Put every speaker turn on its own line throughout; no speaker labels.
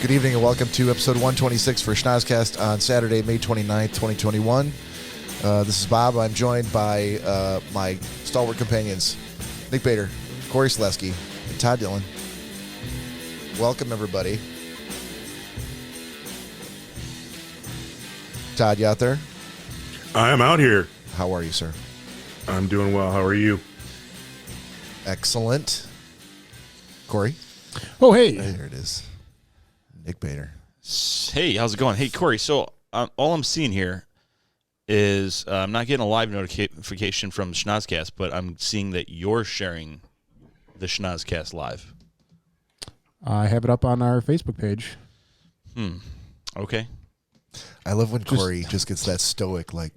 Good evening and welcome to episode 126 for Schnozzcast on Saturday, May 29th, 2021. This is Bob. I'm joined by my stalwart companions, Nick Bader, Cory Slesky, and Todd Dillon. Welcome, everybody. Todd, you out there?
I am out here.
How are you, sir?
I'm doing well. How are you?
Excellent. Cory?
Oh, hey.
There it is. Nick Bader.
Hey, how's it going? Hey, Cory, so all I'm seeing here is I'm not getting a live notification from Schnozzcast, but I'm seeing that you're sharing the Schnozzcast live.
I have it up on our Facebook page.
Okay.
I love when Cory just gets that stoic, like,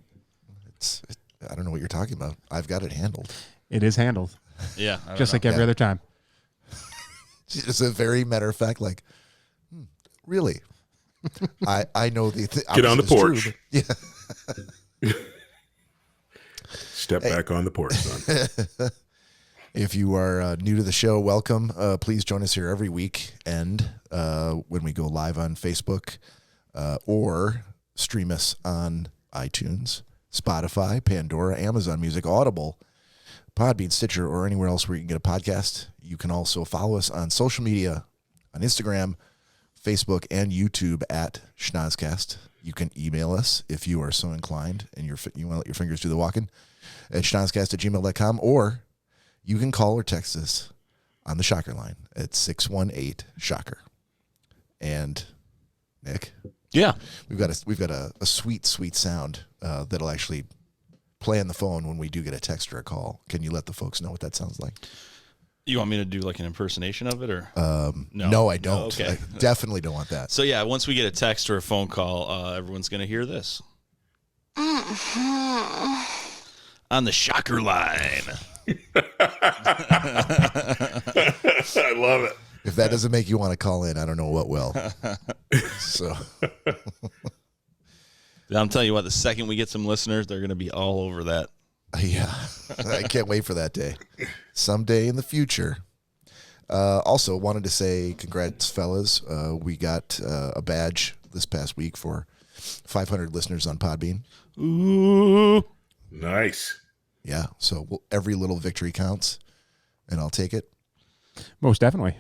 I don't know what you're talking about. I've got it handled.
It is handled.
Yeah.
Just like every other time.
It's a very matter of fact, like, really? I know the
Get on the porch.
True, yeah.
Step back on the porch, son.
If you are new to the show, welcome. Please join us here every weekend when we go live on Facebook or stream us on iTunes, Spotify, Pandora, Amazon Music, Audible, Podbean, Stitcher, or anywhere else where you can get a podcast. You can also follow us on social media, on Instagram, Facebook, and YouTube at Schnozzcast. You can email us if you are so inclined and you want to let your fingers do the walking at schnozzcast@gmail.com, or you can call or text us on the Shocker line at 618-SHOCKER. And Nick?
Yeah.
We've got a sweet, sweet sound that'll actually play on the phone when we do get a text or a call. Can you let the folks know what that sounds like?
You want me to do like an impersonation of it, or
No, I don't.
Okay.
I definitely don't want that.
So yeah, once we get a text or a phone call, everyone's gonna hear this on the Shocker line.
I love it.
If that doesn't make you want to call in, I don't know what will. So
I'm telling you what, the second we get some listeners, they're gonna be all over that.
yeah, I can't wait for that day. Someday in the future. Also, wanted to say congrats, fellas. We got a badge this past week for 500 listeners on Podbean.
Ooh.
Nice.
Yeah, so every little victory counts, and I'll take it.
Most definitely.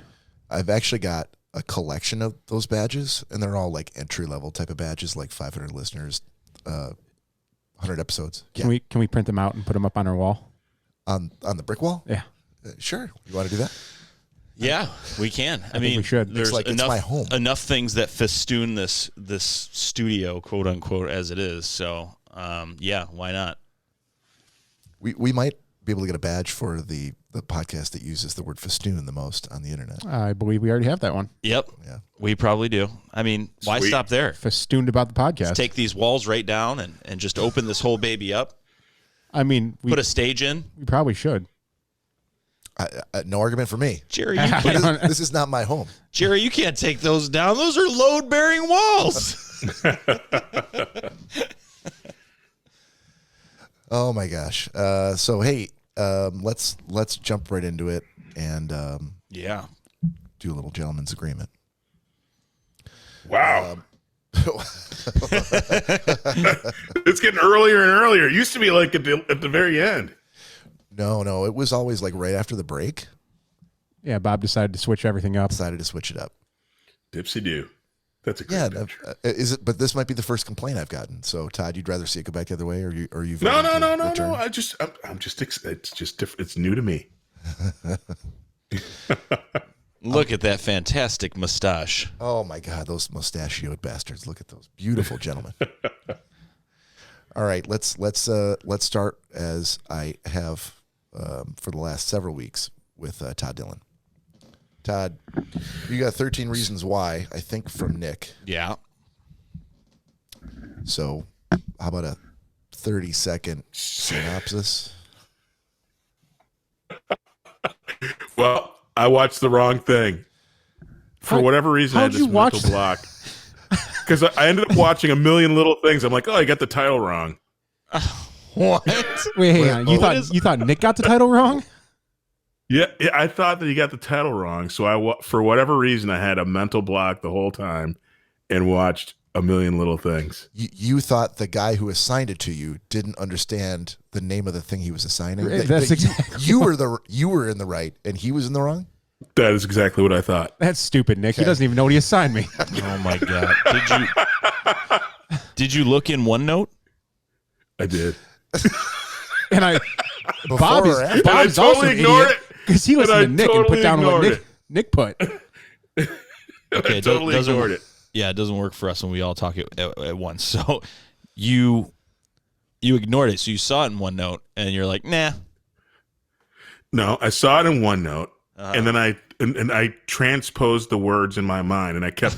I've actually got a collection of those badges, and they're all like entry-level type of badges, like 500 listeners, 100 episodes.
Can we print them out and put them up on our wall?
On the brick wall?
Yeah.
Sure. You want to do that?
Yeah, we can. I
think
mean,
we should.
There's
It's like it's my home.
enough things that festoon this studio, quote unquote, as it is. So, yeah, why not?
We might be able to get a badge for the podcast that uses the word festoon the most on the internet.
I believe we already have that one.
Yep.
Yeah.
We probably do. I mean, why
Sweet.
stop there?
Festooned about the podcast.
Just take these walls right down and just open this whole baby up.
I mean, we
Put a stage in.
we probably should.
No argument for me.
Jerry,
But this is not my home.
Jerry, you can't take those down. Those are load-bearing walls.
Oh my gosh. So hey, let's jump right into it and
Yeah.
do a little gentleman's agreement.
Wow. It's getting earlier and earlier. It used to be like at the very end.
No, it was always like right after the break.
Yeah, Bob decided to switch everything up.
Decided to switch it up.
Dipsy do. That's a great
Yeah,
picture.
is it? But this might be the first complaint I've gotten. So Todd, you'd rather see it go back the other way, or you?
No.
return?
It's new to me.
Look at that fantastic mustache.
Oh my God, those mustachioed bastards! Look at those beautiful gentlemen. All right, let's start as I have for the last several weeks with Todd Dillon. Todd, you got 13 reasons why, I think, from Nick.
Yeah.
So how about a 30-second synopsis?
Well, I watched the wrong thing. For whatever reason, I had
how'd
this
you watch
mental block. Because I ended up watching a million little things. I'm like, oh, I got the title wrong.
What?
Wait, hang on. You thought Nick got the title wrong?
Yeah, I thought that he got the title wrong. So for whatever reason, I had a mental block the whole time and watched A Million Little Things.
You thought the guy who assigned it to you didn't understand the name of the thing he was assigning.
That's exactly
you were in the right and he was in the wrong.
That is exactly what I thought.
That's stupid, Nick. He doesn't even know what he assigned me.
Oh my god! Did you look in OneNote?
I did.
And
Before
Bob
or after?
is
I
also
totally
an
ignored
idiot
it.
because he listened to Nick and put down what
ignored
Nick put.
Okay,
I totally ignored it.
Yeah, it doesn't work for us when we all talk at once. So you ignored it. So you saw it in OneNote, and you're like, nah.
No, I saw it in OneNote, and then I transposed the words in my mind, and I kept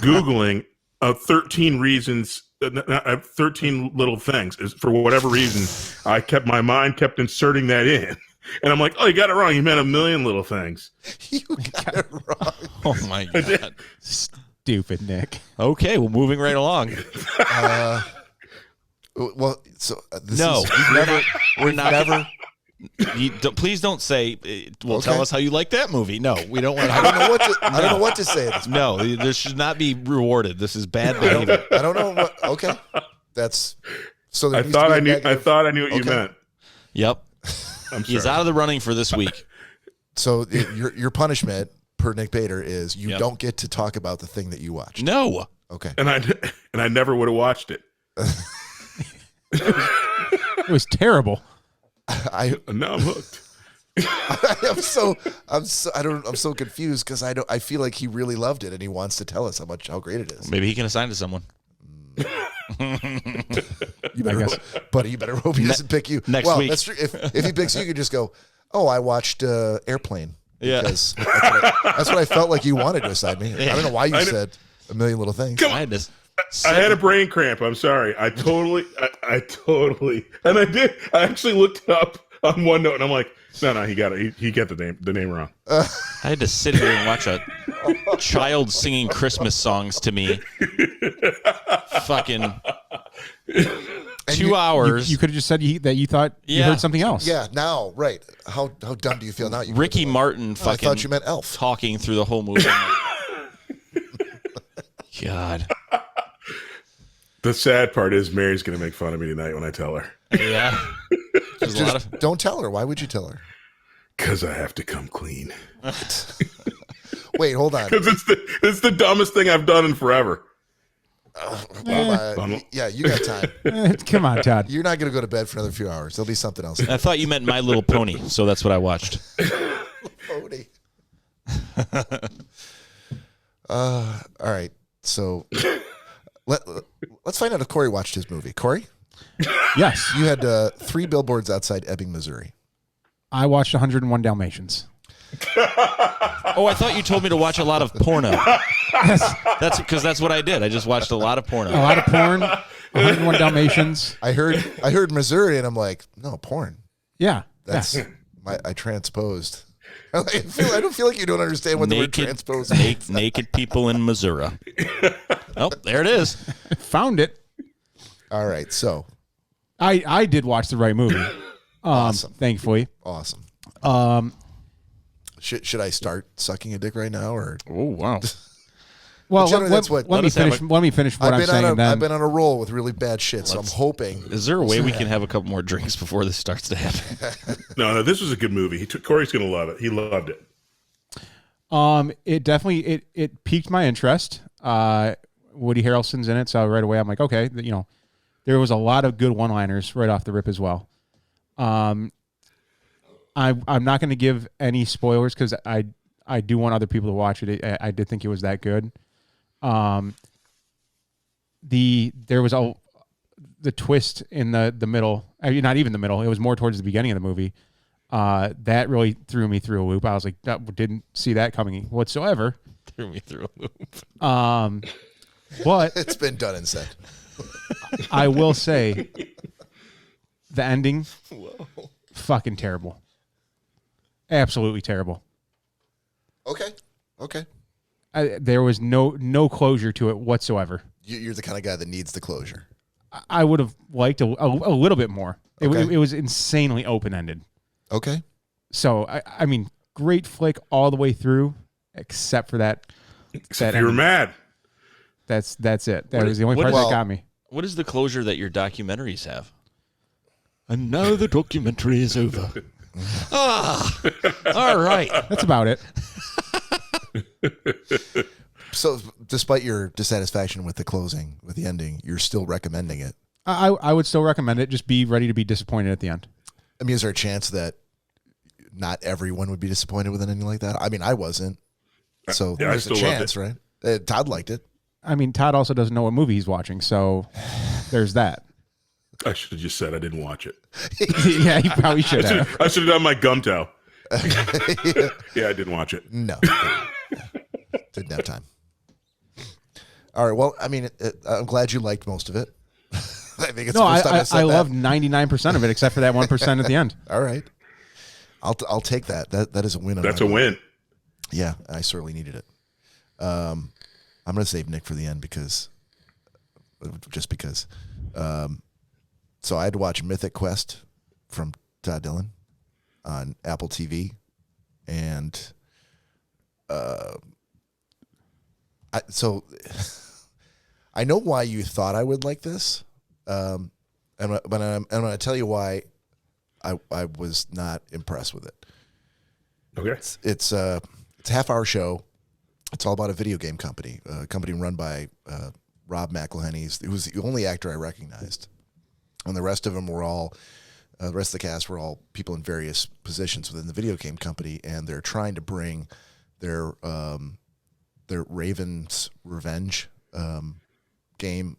Googling 13 reasons, 13 little things. For whatever reason, my mind kept inserting that in. And I'm like, oh, you got it wrong. You meant A Million Little Things.
You got it wrong.
Oh my god!
Stupid Nick.
Okay, well, moving right along.
Well, so this
No,
is,
we're not.
never.
Please don't say. Well,
Okay.
tell us how you like that movie. No, we don't want.
I don't know what to. I don't know what to say. At this
No, this should not be rewarded. This is bad behavior.
I don't know what. Okay, that's so. There
I
needs to
thought
be a
I knew. I
negative-
thought I knew what you
Okay.
meant.
Yep,
I'm
he's
sorry.
out of the running for this week.
So your punishment per Nick Bader is you
Yep.
don't get to talk about the thing that you watched.
No,
Okay.
And I never would have watched it.
It was terrible.
And now I'm hooked.
I'm so confused because I feel like he really loved it and he wants to tell us how great it is.
maybe he can assign to someone.
You better, buddy. You better hope he doesn't pick you
next week.
That's true. If he picks you, you can just go, "Oh, I watched Airplane."
Yeah.
Because that's what I felt like you wanted to assign me. I don't know why you said A Million Little Things.
I had to.
I had a brain cramp. I'm sorry. I totally, and I did. I actually looked it up on OneNote, and I'm like, no, he got it. He got the name wrong.
I had to sit here and watch a child singing Christmas songs to me. Fucking 2 hours.
You could have just said that you thought you
Yeah.
heard something else.
Yeah. Now, right? How dumb do you feel now? You
Ricky Martin
I
fucking
thought you meant Elf.
talking through the whole movie. God.
The sad part is Mary's going to make fun of me tonight when I tell her.
Yeah. There's a lot of.
Don't tell her. Why would you tell her?
Because I have to come clean.
Wait, hold on.
Because it's the dumbest thing I've done in forever.
Yeah, you got time.
Come on, Todd.
You're not going to go to bed for another few hours. There'll be something else.
I thought you meant My Little Pony, so that's what I watched.
Pony. All right. So let's find out if Cory watched his movie. Cory,
Yes,
you had 3 billboards outside Ebbing, Missouri.
I watched 101 Dalmatians.
Oh, I thought you told me to watch a lot of porno. That's because that's what I did. I just watched a lot of porno.
A lot of porn. 101 Dalmatians.
I heard Missouri, and I'm like, no, porn.
Yeah.
That's I transposed. I don't feel like you don't understand what the word transpose means.
Naked people in Missouri. Oh, there it is.
Found it.
All right, so
I did watch the right movie.
Awesome.
Thankfully.
awesome. Should I start sucking a dick right now, or
Oh wow.
Well,
generally that's what-
let me
us have
finish. Let me finish what I'm saying.
I've
Then
been on a roll with really bad shit, so I'm hoping.
Is there a way we can have a couple more drinks before this starts to happen?
No, this was a good movie. Corey's going to love it. He loved it.
it definitely it piqued my interest. Woody Harrelson's in it, so right away I'm like, okay, there was a lot of good one-liners right off the rip as well. I'm not going to give any spoilers because I do want other people to watch it. I did think it was that good. There was the twist in the middle. I mean, not even the middle. It was more towards the beginning of the movie. That really threw me through a loop. I was like, didn't see that coming whatsoever.
Threw me through a loop.
But
It's been done and said.
I will say, the ending, fucking terrible. Absolutely terrible.
Okay.
There was no closure to it whatsoever.
You're the kind of guy that needs the closure.
I would have liked a little bit more.
Okay.
It was insanely open ended.
Okay.
So I mean, great flick all the way through, except for that.
Except you were mad.
That's it. That was the only part that got me.
What is the closure that your documentaries have? And now the documentary is over. All right.
That's about it.
So, despite your dissatisfaction with the closing, with the ending, you're still recommending it.
I would still recommend it. Just be ready to be disappointed at the end.
I mean, is there a chance that not everyone would be disappointed with an ending like that? I mean, I wasn't. So there's a chance, right? Todd liked it.
I mean, Todd also doesn't know what movie he's watching, so there's that.
I should have just said I didn't watch it.
Yeah, you probably should have.
I should have done my gum toe. Yeah, I didn't watch it.
No. Didn't have time. All right. Well, I mean, I'm glad you liked most of it. I think it's the first time I said
I
that.
love 99% of it, except for that 1% at the end.
All right. I'll take that. That is a win.
That's a win.
Yeah, I certainly needed it. I'm going to save Nick for the end because. So I had to watch Mythic Quest from Todd Dillon on Apple TV, and I know why you thought I would like this, but I'm going to tell you why I was not impressed with it.
Okay,
it's a half-hour show. It's all about a video game company, a company run by Rob McElhenney, who was the only actor I recognized. And the rest of them were all, the rest of the cast were all people in various positions within the video game company, and they're trying to bring their Raven's Revenge game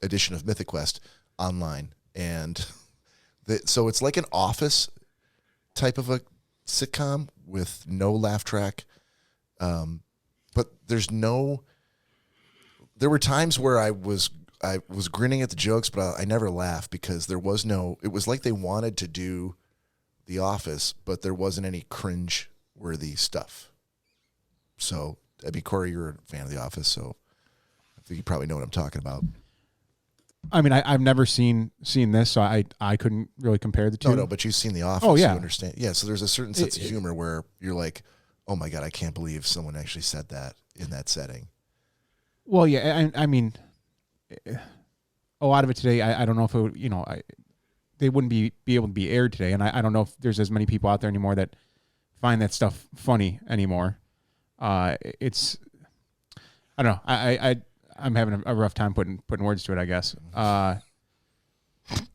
edition of Mythic Quest online. And so it's like an Office type of a sitcom with no laugh track. But there were times where I was grinning at the jokes, but I never laughed because it was like they wanted to do The Office, but there wasn't any cringe-worthy stuff. So, I mean, Cory, you're a fan of The Office, so I think you probably know what I'm talking about.
I mean, I've never seen this, so I couldn't really compare the two.
No, but you've seen The Office.
Oh, yeah.
You understand. Yeah, so there's a certain sense of humor where you're like, oh my God, I can't believe someone actually said that in that setting.
Well, yeah, I mean, a lot of it today, I don't know if it would, they wouldn't be able to be aired today, and I don't know if there's as many people out there anymore that find that stuff funny anymore. It's, I don't know, I'm having a rough time putting words to it, I guess.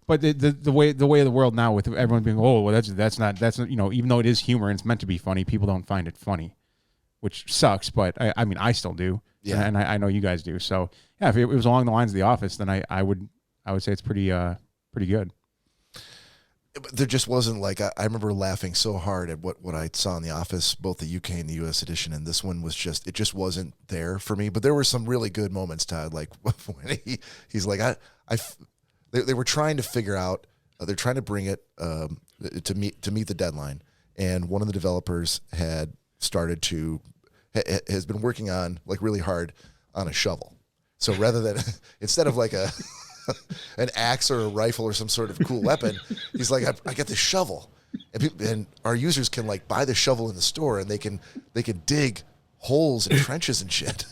But the way of the world now, with everyone being, oh, well, that's not, even though it is humor and it's meant to be funny, people don't find it funny, which sucks. But I mean, I still do,
yeah,
and I know you guys do. So yeah, if it was along the lines of The Office, then I would say it's pretty good.
But there just wasn't like I remember laughing so hard at what I saw in The Office, both the UK and the US edition, and this one was it just wasn't there for me. But there were some really good moments, Todd, like when he's like they were trying to figure out, they're trying to bring it to meet the deadline, and one of the developers has been working on like really hard on a shovel. So rather than instead of like an axe or a rifle or some sort of cool weapon, he's like, I got this shovel, and our users can like buy the shovel in the store, and they can dig holes and trenches and shit.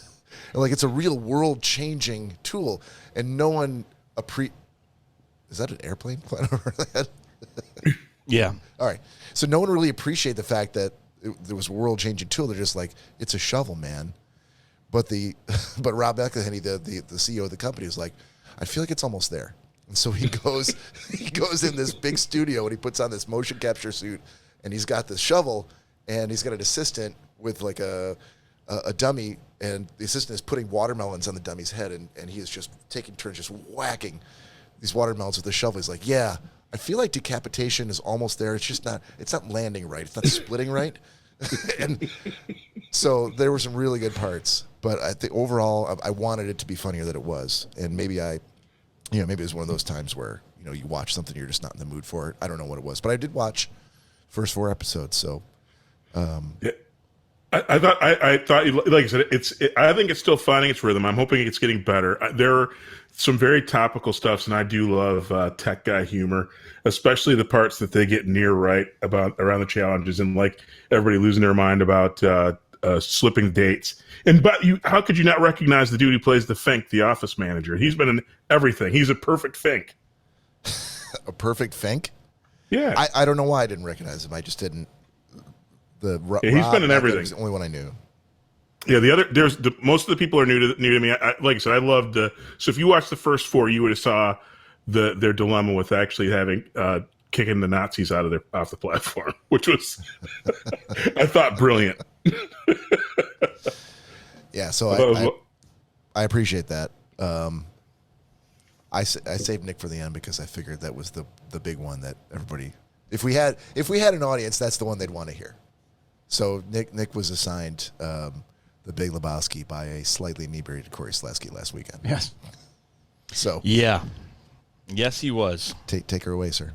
And like it's a real world changing tool, and no one Is that an airplane flying over that?
Yeah.
All right. So no one really appreciated the fact that there was a world changing tool. They're just like, it's a shovel, man. But Rob McElhenney, the CEO of the company, is like, I feel like it's almost there. And so he goes in this big studio and he puts on this motion capture suit, and he's got this shovel, and he's got an assistant with like a dummy, and the assistant is putting watermelons on the dummy's head, and he is just taking turns just whacking these watermelons with the shovel. He's like, yeah, I feel like decapitation is almost there. It's not landing right. It's not splitting right. And so there were some really good parts, but I think overall I wanted it to be funnier than it was. And maybe maybe it was one of those times where, you watch something, you're just not in the mood for it. I don't know what it was, but I did watch first 4 episodes. So,
Yeah. I thought, like I said, I think it's still finding its rhythm. I'm hoping it's getting better. There are some very topical stuffs, and I do love tech guy humor, especially the parts that they get near right about around the challenges and like everybody losing their mind about slipping dates. But how could you not recognize the dude who plays the Fink, the office manager? He's been in everything. He's a perfect Fink.
A perfect Fink?
Yeah.
I don't know why I didn't recognize him. I just didn't.
He's been in everything.
Was the only one I knew.
Yeah, most of the people are new to me. Like I said, I loved so if you watched the first 4, you would have saw their dilemma with actually having kicking the Nazis off the platform, which was I thought brilliant.
Yeah, so I appreciate that. I saved Nick for the end because I figured that was the big one that everybody. If we had an audience, that's the one they'd want to hear. So Nick was assigned The Big Lebowski by a slightly inebriated Cory Schnozzcast last weekend.
Yes.
So
yeah, yes, he was.
Take her away, sir.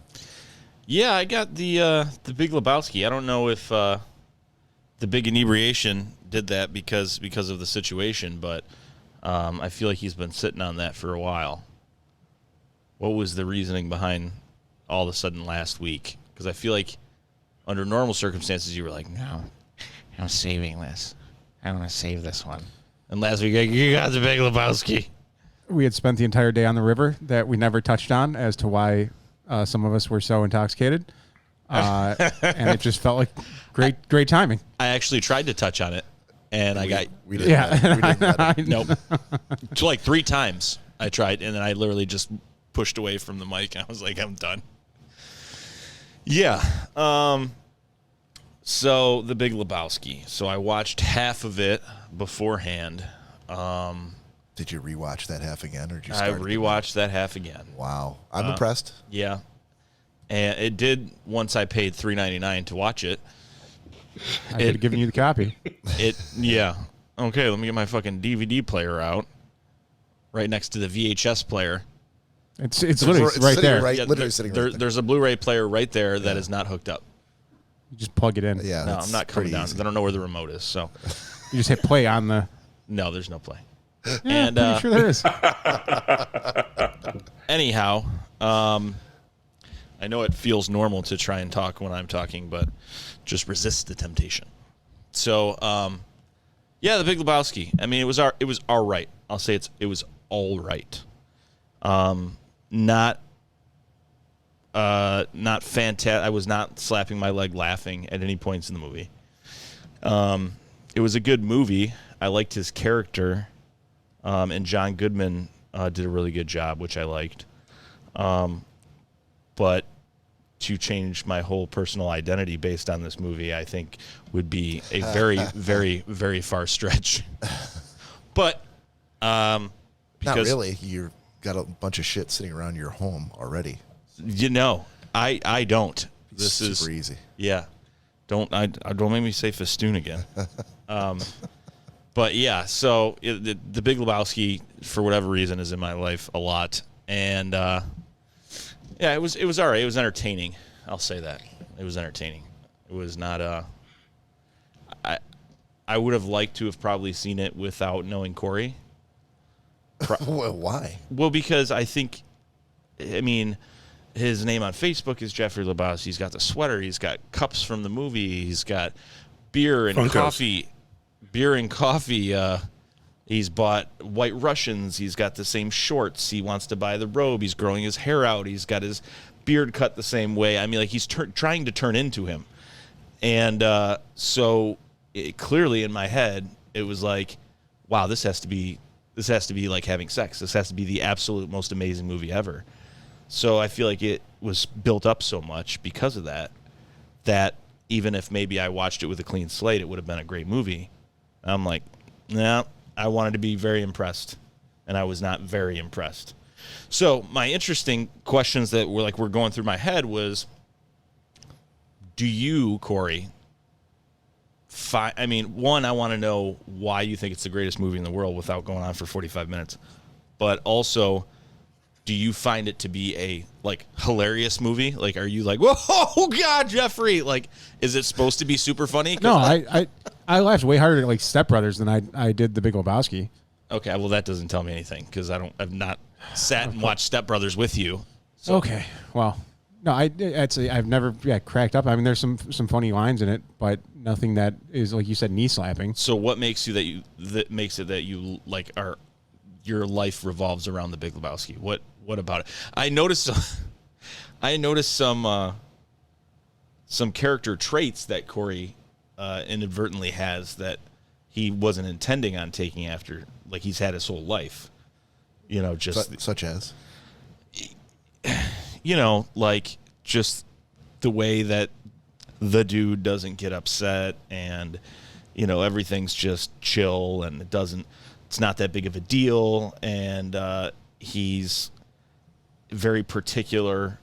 Yeah, I got the Big Lebowski. I don't know if the big inebriation did that because of the situation, but I feel like he's been sitting on that for a while. What was the reasoning behind all of a sudden last week? Because I feel like under normal circumstances you were like, no, I'm saving this. I want to save this one. And last week, you got the Big Lebowski.
We had spent the entire day on the river that we never touched on as to why some of us were so intoxicated. And it just felt like great timing.
I actually tried to touch on it, and
we didn't.
Nope. So like 3 times I tried, and then I literally just pushed away from the mic, and I was like, I'm done. Yeah. So the Big Lebowski. So I watched half of it beforehand.
Did you rewatch that half again, or did you
I rewatched that half again.
Wow, I'm impressed.
Yeah, and it did once I paid $3.99 to watch it.
I could have given you the copy.
Yeah. Okay, let me get my fucking DVD player out. Right next to the VHS player.
It's literally right there.
Right,
Yeah,
literally sitting right there.
There's a Blu-ray player right there that is not hooked up.
You just plug it in.
Yeah,
No, I'm not coming down.
easy.
I don't know where the remote is. So,
You just hit play on the.
no, there's no play.
Yeah,
And
pretty sure there is.
anyhow, I know it feels normal to try and talk when I'm talking, but just resist the temptation. So, yeah, The Big Lebowski. I mean, it was all right. I'll say it was all right. Not fantastic. I was not slapping my leg laughing at any points in the movie. It was a good movie. I liked his character, and John Goodman did a really good job, which I liked. But to change my whole personal identity based on this movie, I think would be a very, very, very far stretch. But because
Not really. You've got a bunch of shit sitting around your home already.
I don't. This
Super
is
super easy.
Yeah. Don't make me say festoon again. But yeah, so the Big Lebowski, for whatever reason, is in my life a lot, and yeah, it was all right. It was entertaining. I'll say that it was entertaining. It was not I would have liked to have probably seen it without knowing Cory.
Well, why?
Well, because I mean, his name on Facebook is Jeffrey Lebowski. He's got the sweater. He's got cups from the movie. He's got beer and
Funkos.
coffee. Beer and coffee. He's bought White Russians. He's got the same shorts. He wants to buy the robe. He's growing his hair out. He's got his beard cut the same way. I mean, like he's trying to turn into him. And so clearly in my head, it was like, wow, this has to be like having sex. This has to be the absolute most amazing movie ever. So I feel like it was built up so much because of that even if maybe I watched it with a clean slate, it would have been a great movie. I'm like, nah, I wanted to be very impressed, and I was not very impressed. So my interesting questions that were going through my head was, do you, Cory, one, I want to know why you think it's the greatest movie in the world without going on for 45 minutes. But also, do you find it to be a like hilarious movie? Like, are you like, whoa, oh God, Jeffrey? Like, is it supposed to be super funny?
No, I laughed way harder at like Step Brothers than I did The Big Lebowski.
Okay, well that doesn't tell me anything because I've not sat and watched Step Brothers with you. So.
Okay, well, no, I've never cracked up. I mean, there's some funny lines in it, but nothing that is like you said, knee slapping.
So what makes you that makes it that you like your life revolves around The Big Lebowski? What about it? I noticed some character traits that Cory inadvertently has that he wasn't intending on taking after. Like he's had his whole life, you know, just
such as,
you know, like just the way that the dude doesn't get upset and, you know, everything's just chill and it's not that big of a deal. And he's very particular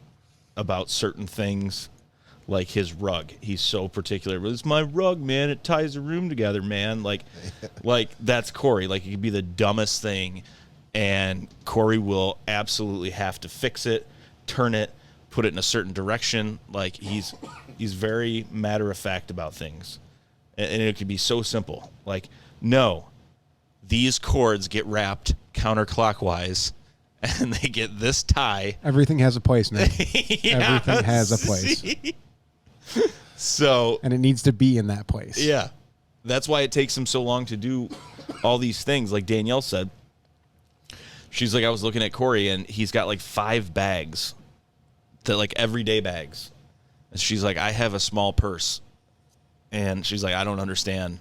about certain things, like his rug. He's so particular. It's my rug, man. It ties the room together, man. Like that's Cory. Like it could be the dumbest thing, and Cory will absolutely have to fix it, turn it, put it in a certain direction. Like he's very matter of fact about things, and it could be so simple. Like, no, these cords get wrapped counterclockwise. And they get this tie.
Everything has a place, man.
Yeah,
everything has a place.
So,
and it needs to be in that place.
Yeah. That's why it takes him so long to do all these things. Like Danielle said, she's like, I was looking at Cory and he's got like 5 bags that like everyday bags. And she's like, I have a small purse. And she's like, I don't understand.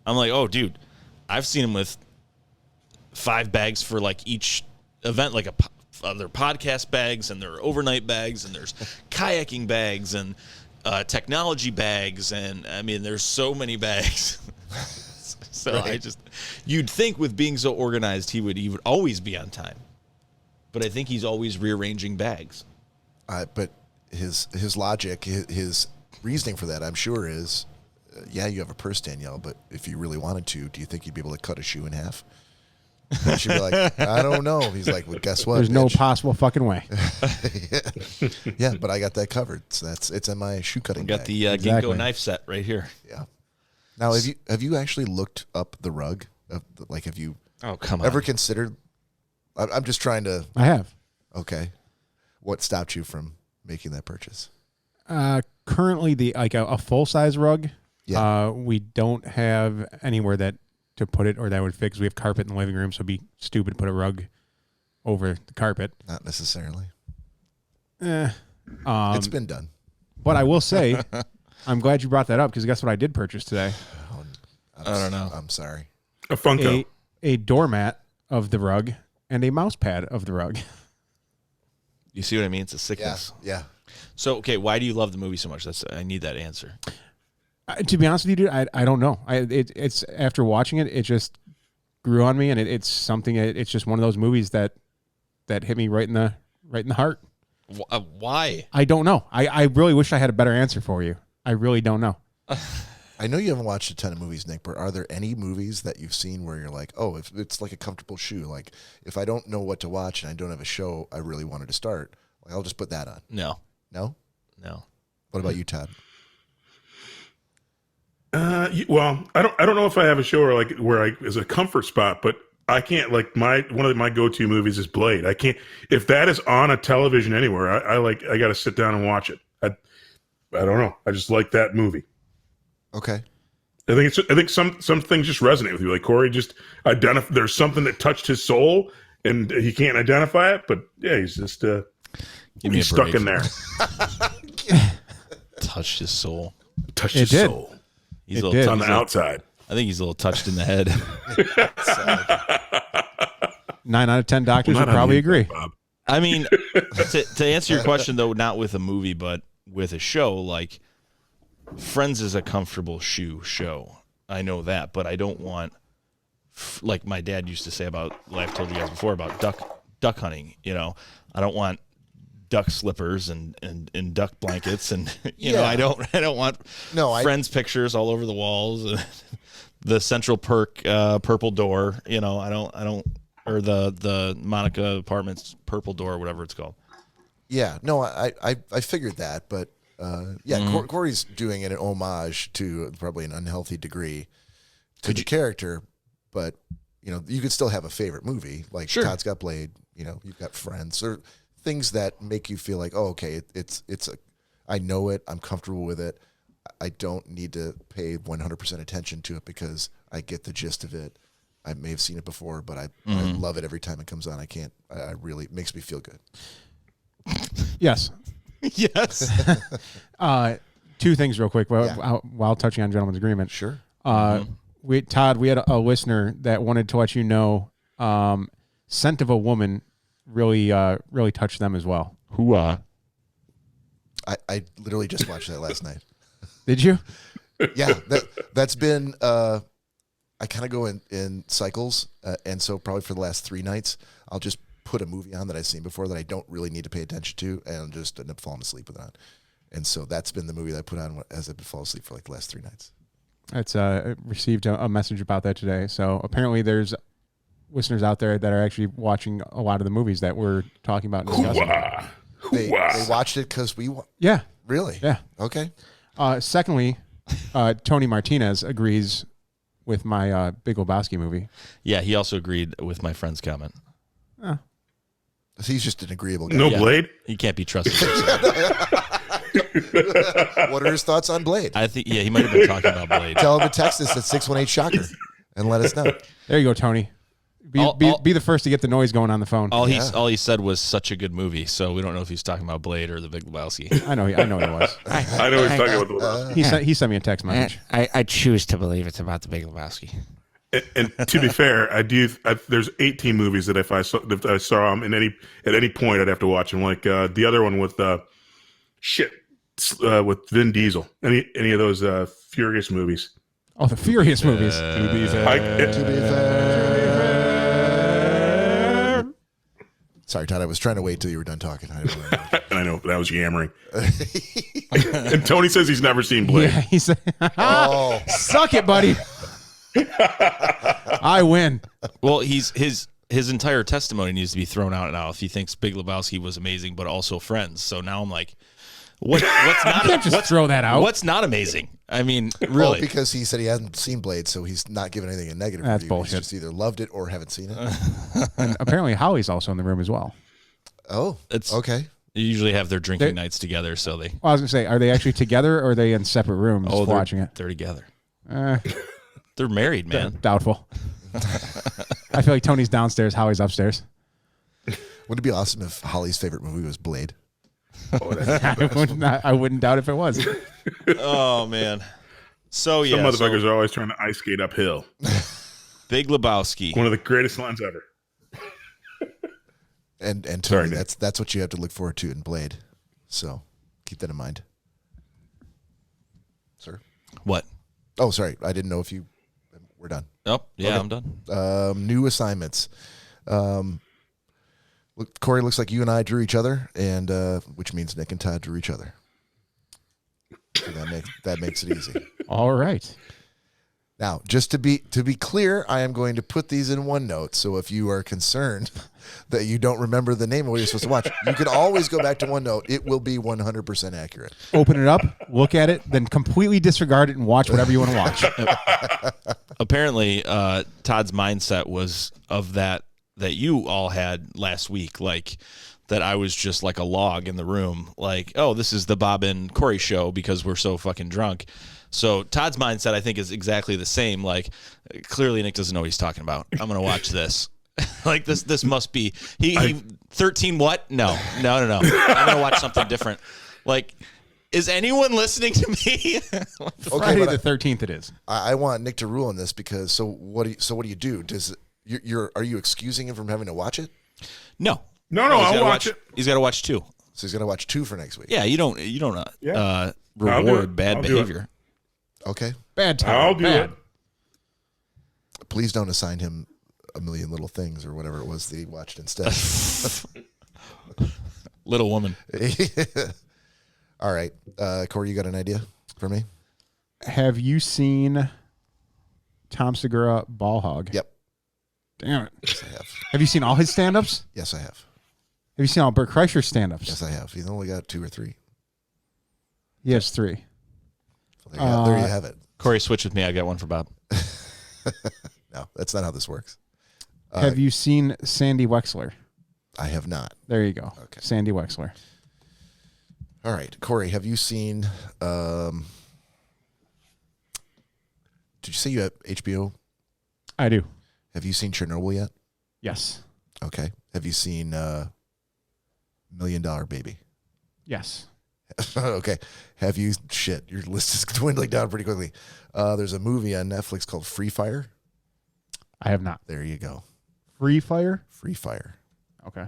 I'm like, oh, dude, I've seen him with 5 bags for like each event, like their podcast bags and their overnight bags and there's kayaking bags and technology bags, and I mean there's so many bags. So right. You'd think with being so organized he would always be on time, but I think he's always rearranging bags.
But his logic, his reasoning for that, I'm sure is, yeah, you have a purse, Danielle, but if you really wanted to, do you think you'd be able to cut a shoe in half? And she'd be like, I don't know. He's like, well, guess what?
There's no possible fucking way.
Yeah, but I got that covered. So it's in my shoe cutting bag.
Got the Ginkgo knife set right here.
Yeah. Now, have you actually looked up the rug? Like, have you ever considered? I'm just trying to.
I have.
Okay. What stopped you from making that purchase?
Currently, a full size rug.
Yeah.
We don't have anywhere to put it or that would fit. We have carpet in the living room, so it'd be stupid to put a rug over the carpet.
Not necessarily.
It's
been done.
But I will say, I'm glad you brought that up because guess what I did purchase today?
I don't know.
I'm sorry.
A Funko.
A doormat of the rug and a mouse pad of the rug.
You see what I mean? It's a sickness.
Yeah.
So, okay, why do you love the movie so much? I need that answer.
To be honest with you, dude, I don't know. It's after watching it, it just grew on me, and it's something. It's just one of those movies that hit me right in the heart.
Why?
I don't know. I really wish I had a better answer for you. I really don't know.
I know you haven't watched a ton of movies, Nick, but are there any movies that you've seen where you're like, oh, if it's like a comfortable shoe, like if I don't know what to watch and I don't have a show I really wanted to start, like, I'll just put that on.
No.
No?
No.
What about you, Todd?
Well, I don't know if I have a show where is a comfort spot, but I can't one of my go-to movies is Blade. I can't, if that is on a television anywhere, I got to sit down and watch it. I don't know. I just like that movie.
Okay.
I think some things just resonate with you. Like Cory just there's something that touched his soul and he can't identify it, but yeah, he's just he's stuck in there.
Touched his soul.
Touched his soul.
He's
on the outside.
I think he's a little touched in the head.
9 out of 10 doctors would probably agree.
Bob.
I mean, to answer your question, though, not with a movie, but with a show, like Friends is a comfortable show. I know that, but I don't want, like my dad used to say about, I've told you guys before, about duck hunting. You know, I don't want duck slippers and duck blankets and you know I don't want Friends pictures all over the walls. The Central Perk purple door, you know, I don't or the Monica Apartments Purple Door, whatever it's called.
Yeah, no, I figured that, but Cory's doing an homage to probably an unhealthy degree to the character, but you could still have a favorite movie. Like Todd's got Blade, you've got Friends, or things that make you feel like, oh, okay, I know it, I'm comfortable with it. I don't need to pay 100% attention to it because I get the gist of it. I may have seen it before, but I love it every time it comes on. I really, it makes me feel good.
Yes.
Yes.
Two things real quick while touching on Gentleman's Agreement.
Sure.
Todd, we had a listener that wanted to let you know Scent of a Woman really touched them as well.
Hoo-ah.
I literally just watched that last night.
Did you?
Yeah, that's been I kind of go in cycles, and so probably for the last 3 nights, I'll just put a movie on that I've seen before that I don't really need to pay attention to, and I'll just end up falling asleep with it on. And so that's been the movie that I put on as I've been falling asleep for like the last 3 nights.
It's received a message about that today. So apparently there's listeners out there that are actually watching a lot of the movies that we're talking about and discussing.
They watched it because
Yeah.
Really?
Yeah.
Okay.
Secondly, Tony Martinez agrees with my Big Lebowski movie.
Yeah, he also agreed with my friend's comment.
He's just an agreeable guy.
No Blade?
He can't be trusted.
What are his thoughts on Blade?
I think, he might have been talking about Blade.
Tell him to text us at 618-SHOCKER and let us know.
There you go, Tony. Be the first to get the noise going on the phone.
All he said was such a good movie, so we don't know if he's talking about Blade or the Big Lebowski.
I know he was.
I know he's talking about the Lebowski.
He sent me a text message.
I choose to believe it's about the Big Lebowski.
And to be fair, there's 18 movies that if I saw them at any point, I'd have to watch them. Like the other one with with Vin Diesel. Any of those Furious movies.
Oh, the Furious movies.
To be fair. Sorry, Todd. I was trying to wait till you were done talking.
And I know, but I was yammering. And Tony says he's never seen Blade.
Yeah, he said, suck it, buddy. I win.
Well, his entire testimony needs to be thrown out now if he thinks Big Lebowski was amazing, but also Friends. So now I'm like, what's not?
You can't just throw that out.
What's not amazing? I mean, really?
Well, because he said he hasn't seen Blade, so he's not giving anything a negative
That's
review.
bullshit.
He's just either loved it or haven't seen it.
And apparently Holly's also in the room as well.
Oh,
It's
okay.
They usually have their drinking nights togetger, so they.
Well, I was going to say, are they actually together or are they in separate rooms watching it?
They're together. They're married, man.
Doubtful. I feel like Tony's downstairs, Holly's upstairs.
Wouldn't it be awesome if Holly's favorite movie was Blade?
Oh, that's
I wouldn't doubt if it was.
Oh, man. So,
Some motherfuckers are always trying to ice skate uphill.
Big Lebowski.
One of the greatest lines ever.
And Tony,
Sorry, Nick.
that's what you have to look forward to in Blade. So keep that in mind. Sir?
What?
Oh, sorry. I didn't know if you were done.
Oh, yeah,
Okay.
I'm done.
New assignments. Cory, looks like you and I drew each other, and which means Nick and Todd drew each other. So that makes it easy.
All right.
Now, just to be clear, I am going to put these in OneNote. So if you are concerned that you don't remember the name of what you're supposed to watch, you can always go back to OneNote. It will be 100% accurate.
Open it up, look at it, then completely disregard it and watch whatever you want to watch.
Apparently, Todd's mindset was of that you all had last week, like that I was just like a log in the room, like, oh, this is the Bob and Cory show because we're so fucking drunk. So Todd's mindset, I think, is exactly the same. Like, clearly Nick doesn't know what he's talking about. I'm going to watch this. Like, this must be... He 13 what? No. I'm going to watch something different. Like, is anyone listening to me?
Friday the 13th it is.
I want Nick to rule on this because what do you do? Are you excusing him from having to watch it?
No,
I'll watch it.
He's got to watch 2.
So he's going to watch 2 for next week.
Yeah, you don't reward bad
I'll do
behavior.
Okay.
Bad time.
I'll do it.
Please don't assign him A Million Little Things or whatever it was that he watched instead.
Little Woman.
All right. Cory, you got an idea for me?
Have you seen Tom Segura Ball Hog?
Yep.
Damn it.
Yes, I have.
Have you seen all his stand-ups?
Yes, I have.
Have you seen all Bert Kreischer's stand-ups?
Yes, I have. He's only got 2 or 3.
He has 3.
So there you have it.
Cory, switch with me. I got one for Bob.
No, that's not how this works.
Have you seen Sandy Wexler?
I have not.
There you go.
Okay.
Sandy Wexler.
All right, Cory, have you seen? Did you say you have HBO?
I do.
Have you seen Chernobyl yet?
Yes.
Okay. Have you seen $1 Million Baby?
Yes.
Okay. Have you? Shit, your list is dwindling down pretty quickly. There's a movie on Netflix called Free Fire.
I have not.
There you go.
Free Fire?
Free Fire.
Okay.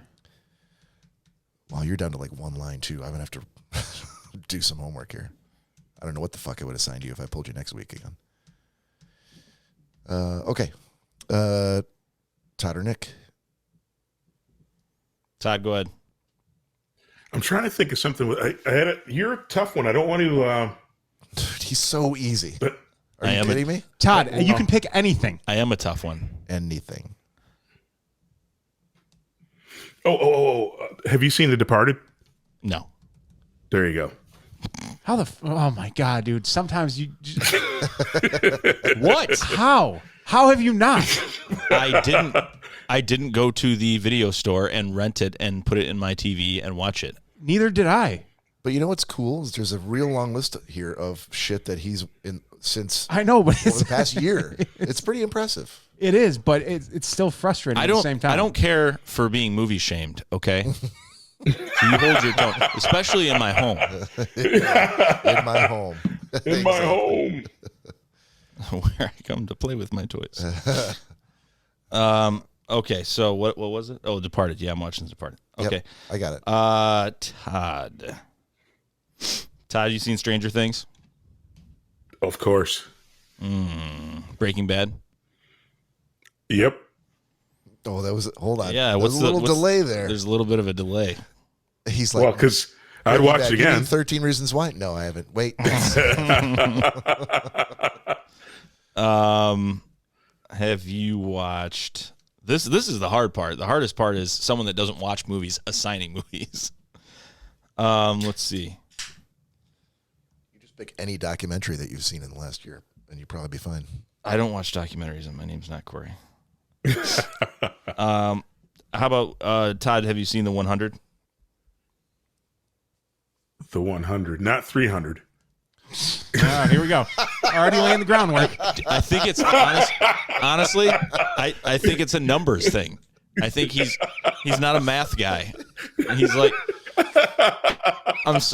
Wow, you're down to like one line too. I'm gonna have to do some homework here. I don't know what the fuck I would assign you if I pulled you next week again. Okay. Todd or Nick?
Todd, go ahead.
I'm trying to think of something. You're a tough one. I don't want to.
Dude, he's so easy.
But
Are you kidding me?
Todd, you can pick anything.
I am a tough one.
Anything.
Have you seen The Departed?
No.
There you go.
How the? Oh my God, dude! Sometimes you.
What?
How? How have you not?
I didn't go to the video store and rent it and put it in my TV and watch it.
Neither did I.
But you know what's cool is there's a real long list here of shit that he's in since
I know, but
over the past year. It's pretty impressive.
It is, but it's still frustrating at the same time.
I don't care for being movie shamed, okay? So you hold your tone, especially in my home.
In my home.
In my home.
Where I come to play with my toys. Okay, so what was it? Oh, Departed. Yeah, I'm watching Departed. Okay.
Yep, I got it.
Todd, you seen Stranger Things?
Of course.
Breaking Bad?
Yep.
Oh, that was hold on.
Yeah,
there was a little delay there.
There's a little bit of a delay.
He's like,
Well, because I'd watch it
Give me
again.
13 Reasons Why. No, I haven't. Wait.
Have you watched this? This is the hard part. The hardest part is someone that doesn't watch movies assigning movies. Let's see.
You just pick any documentary that you've seen in the last year, and you'd probably be fine.
I don't watch documentaries, and my name's not Cory. How about Todd? Have you seen The 100?
The 100, not 300.
Here we go. Already laying the groundwork.
I think it's honestly. I think it's a numbers thing. I think he's not a math guy. And he's like,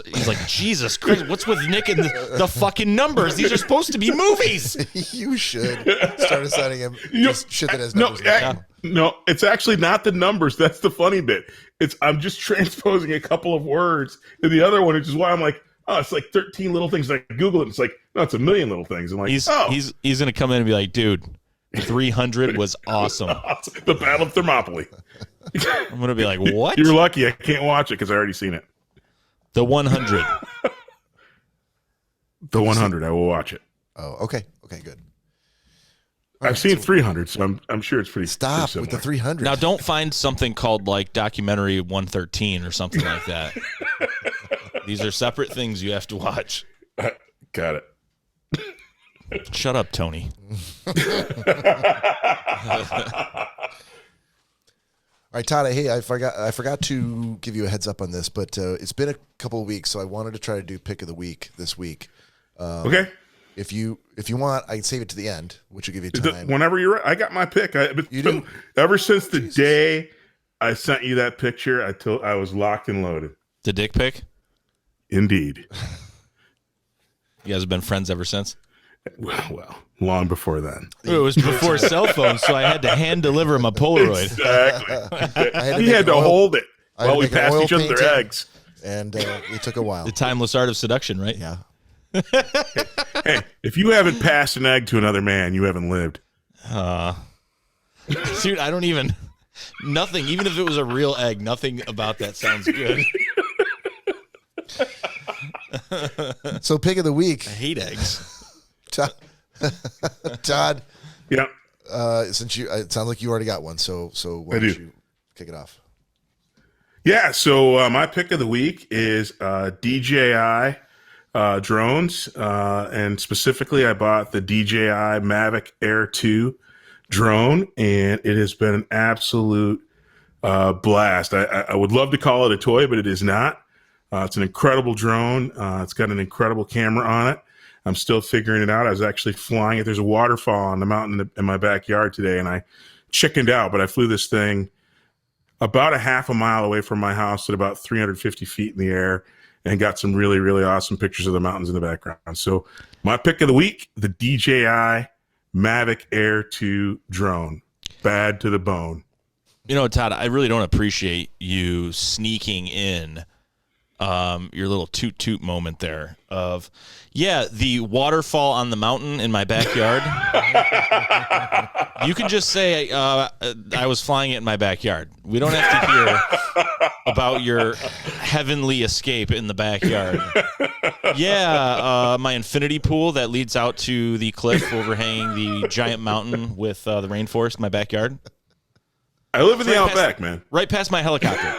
he's like, Jesus Christ, what's with Nick and the fucking numbers? These are supposed to be movies.
You should start assigning him just shit that has numbers.
No, it's actually not the numbers. That's the funny bit. I'm just transposing a couple of words to the other one, which is why I'm like, oh, it's like 13 little things. And I Google it. And it's like, no, it's 1,000,000 little things. I'm like,
he's going to come in and be like, dude, 300 was awesome.
The Battle of Thermopylae.
I'm going to be like, what?
You're lucky I can't watch it because I already seen it.
The 100.
The 100, I will watch it.
Oh, okay. Okay, good.
I've seen 300, so I'm sure it's pretty
Stop
pretty
with the
similar.
300.
Now, don't find something called like documentary 113 or something like that. These are separate things you have to watch.
Got it.
Shut up, Tony.
All right, Todd. Hey, I forgot to give you a heads up on this, but it's been a couple of weeks, so I wanted to try to do pick of the week this week.
Okay.
If you want, I can save it to the end, which will give you time.
Whenever you're ready. I got my pick.
You do?
Ever since the day I sent you that picture, I was locked and loaded.
The dick pic?
Indeed.
You guys have been friends ever since?
Well, long before then.
It was before cell phones, so I had to hand deliver him a Polaroid.
Exactly. He had to hold it while we passed each other their eggs.
And it took a while.
The timeless art of seduction, right?
Yeah.
Hey, if you haven't passed an egg to another man, you haven't lived.
Dude, I don't even... Nothing, even if it was a real egg, nothing about that sounds good.
So pick of the week.
I hate eggs.
Todd.
Yeah.
since it sounds like you already got one, so why don't you kick it off?
Yeah, so my pick of the week is DJI drones, and specifically I bought the DJI Mavic Air 2 drone, and it has been an absolute blast. I would love to call it a toy, but it is not. It's an incredible drone. It's got an incredible camera on it. I'm still figuring it out. I was actually flying it. There's a waterfall on the mountain in my backyard today, and I chickened out, but I flew this thing about a half a mile away from my house at about 350 feet in the air and got some really, really awesome pictures of the mountains in the background. So my pick of the week, the DJI Mavic Air 2 drone. Bad to the bone.
You know, Todd, I really don't appreciate you sneaking in your little toot moment there of, the waterfall on the mountain in my backyard. You can just say I was flying it in my backyard. We don't have to hear about your heavenly escape in the backyard. My infinity pool that leads out to the cliff overhanging the giant mountain with the rainforest in my backyard.
I live in the outback, man.
Right past my helicopter.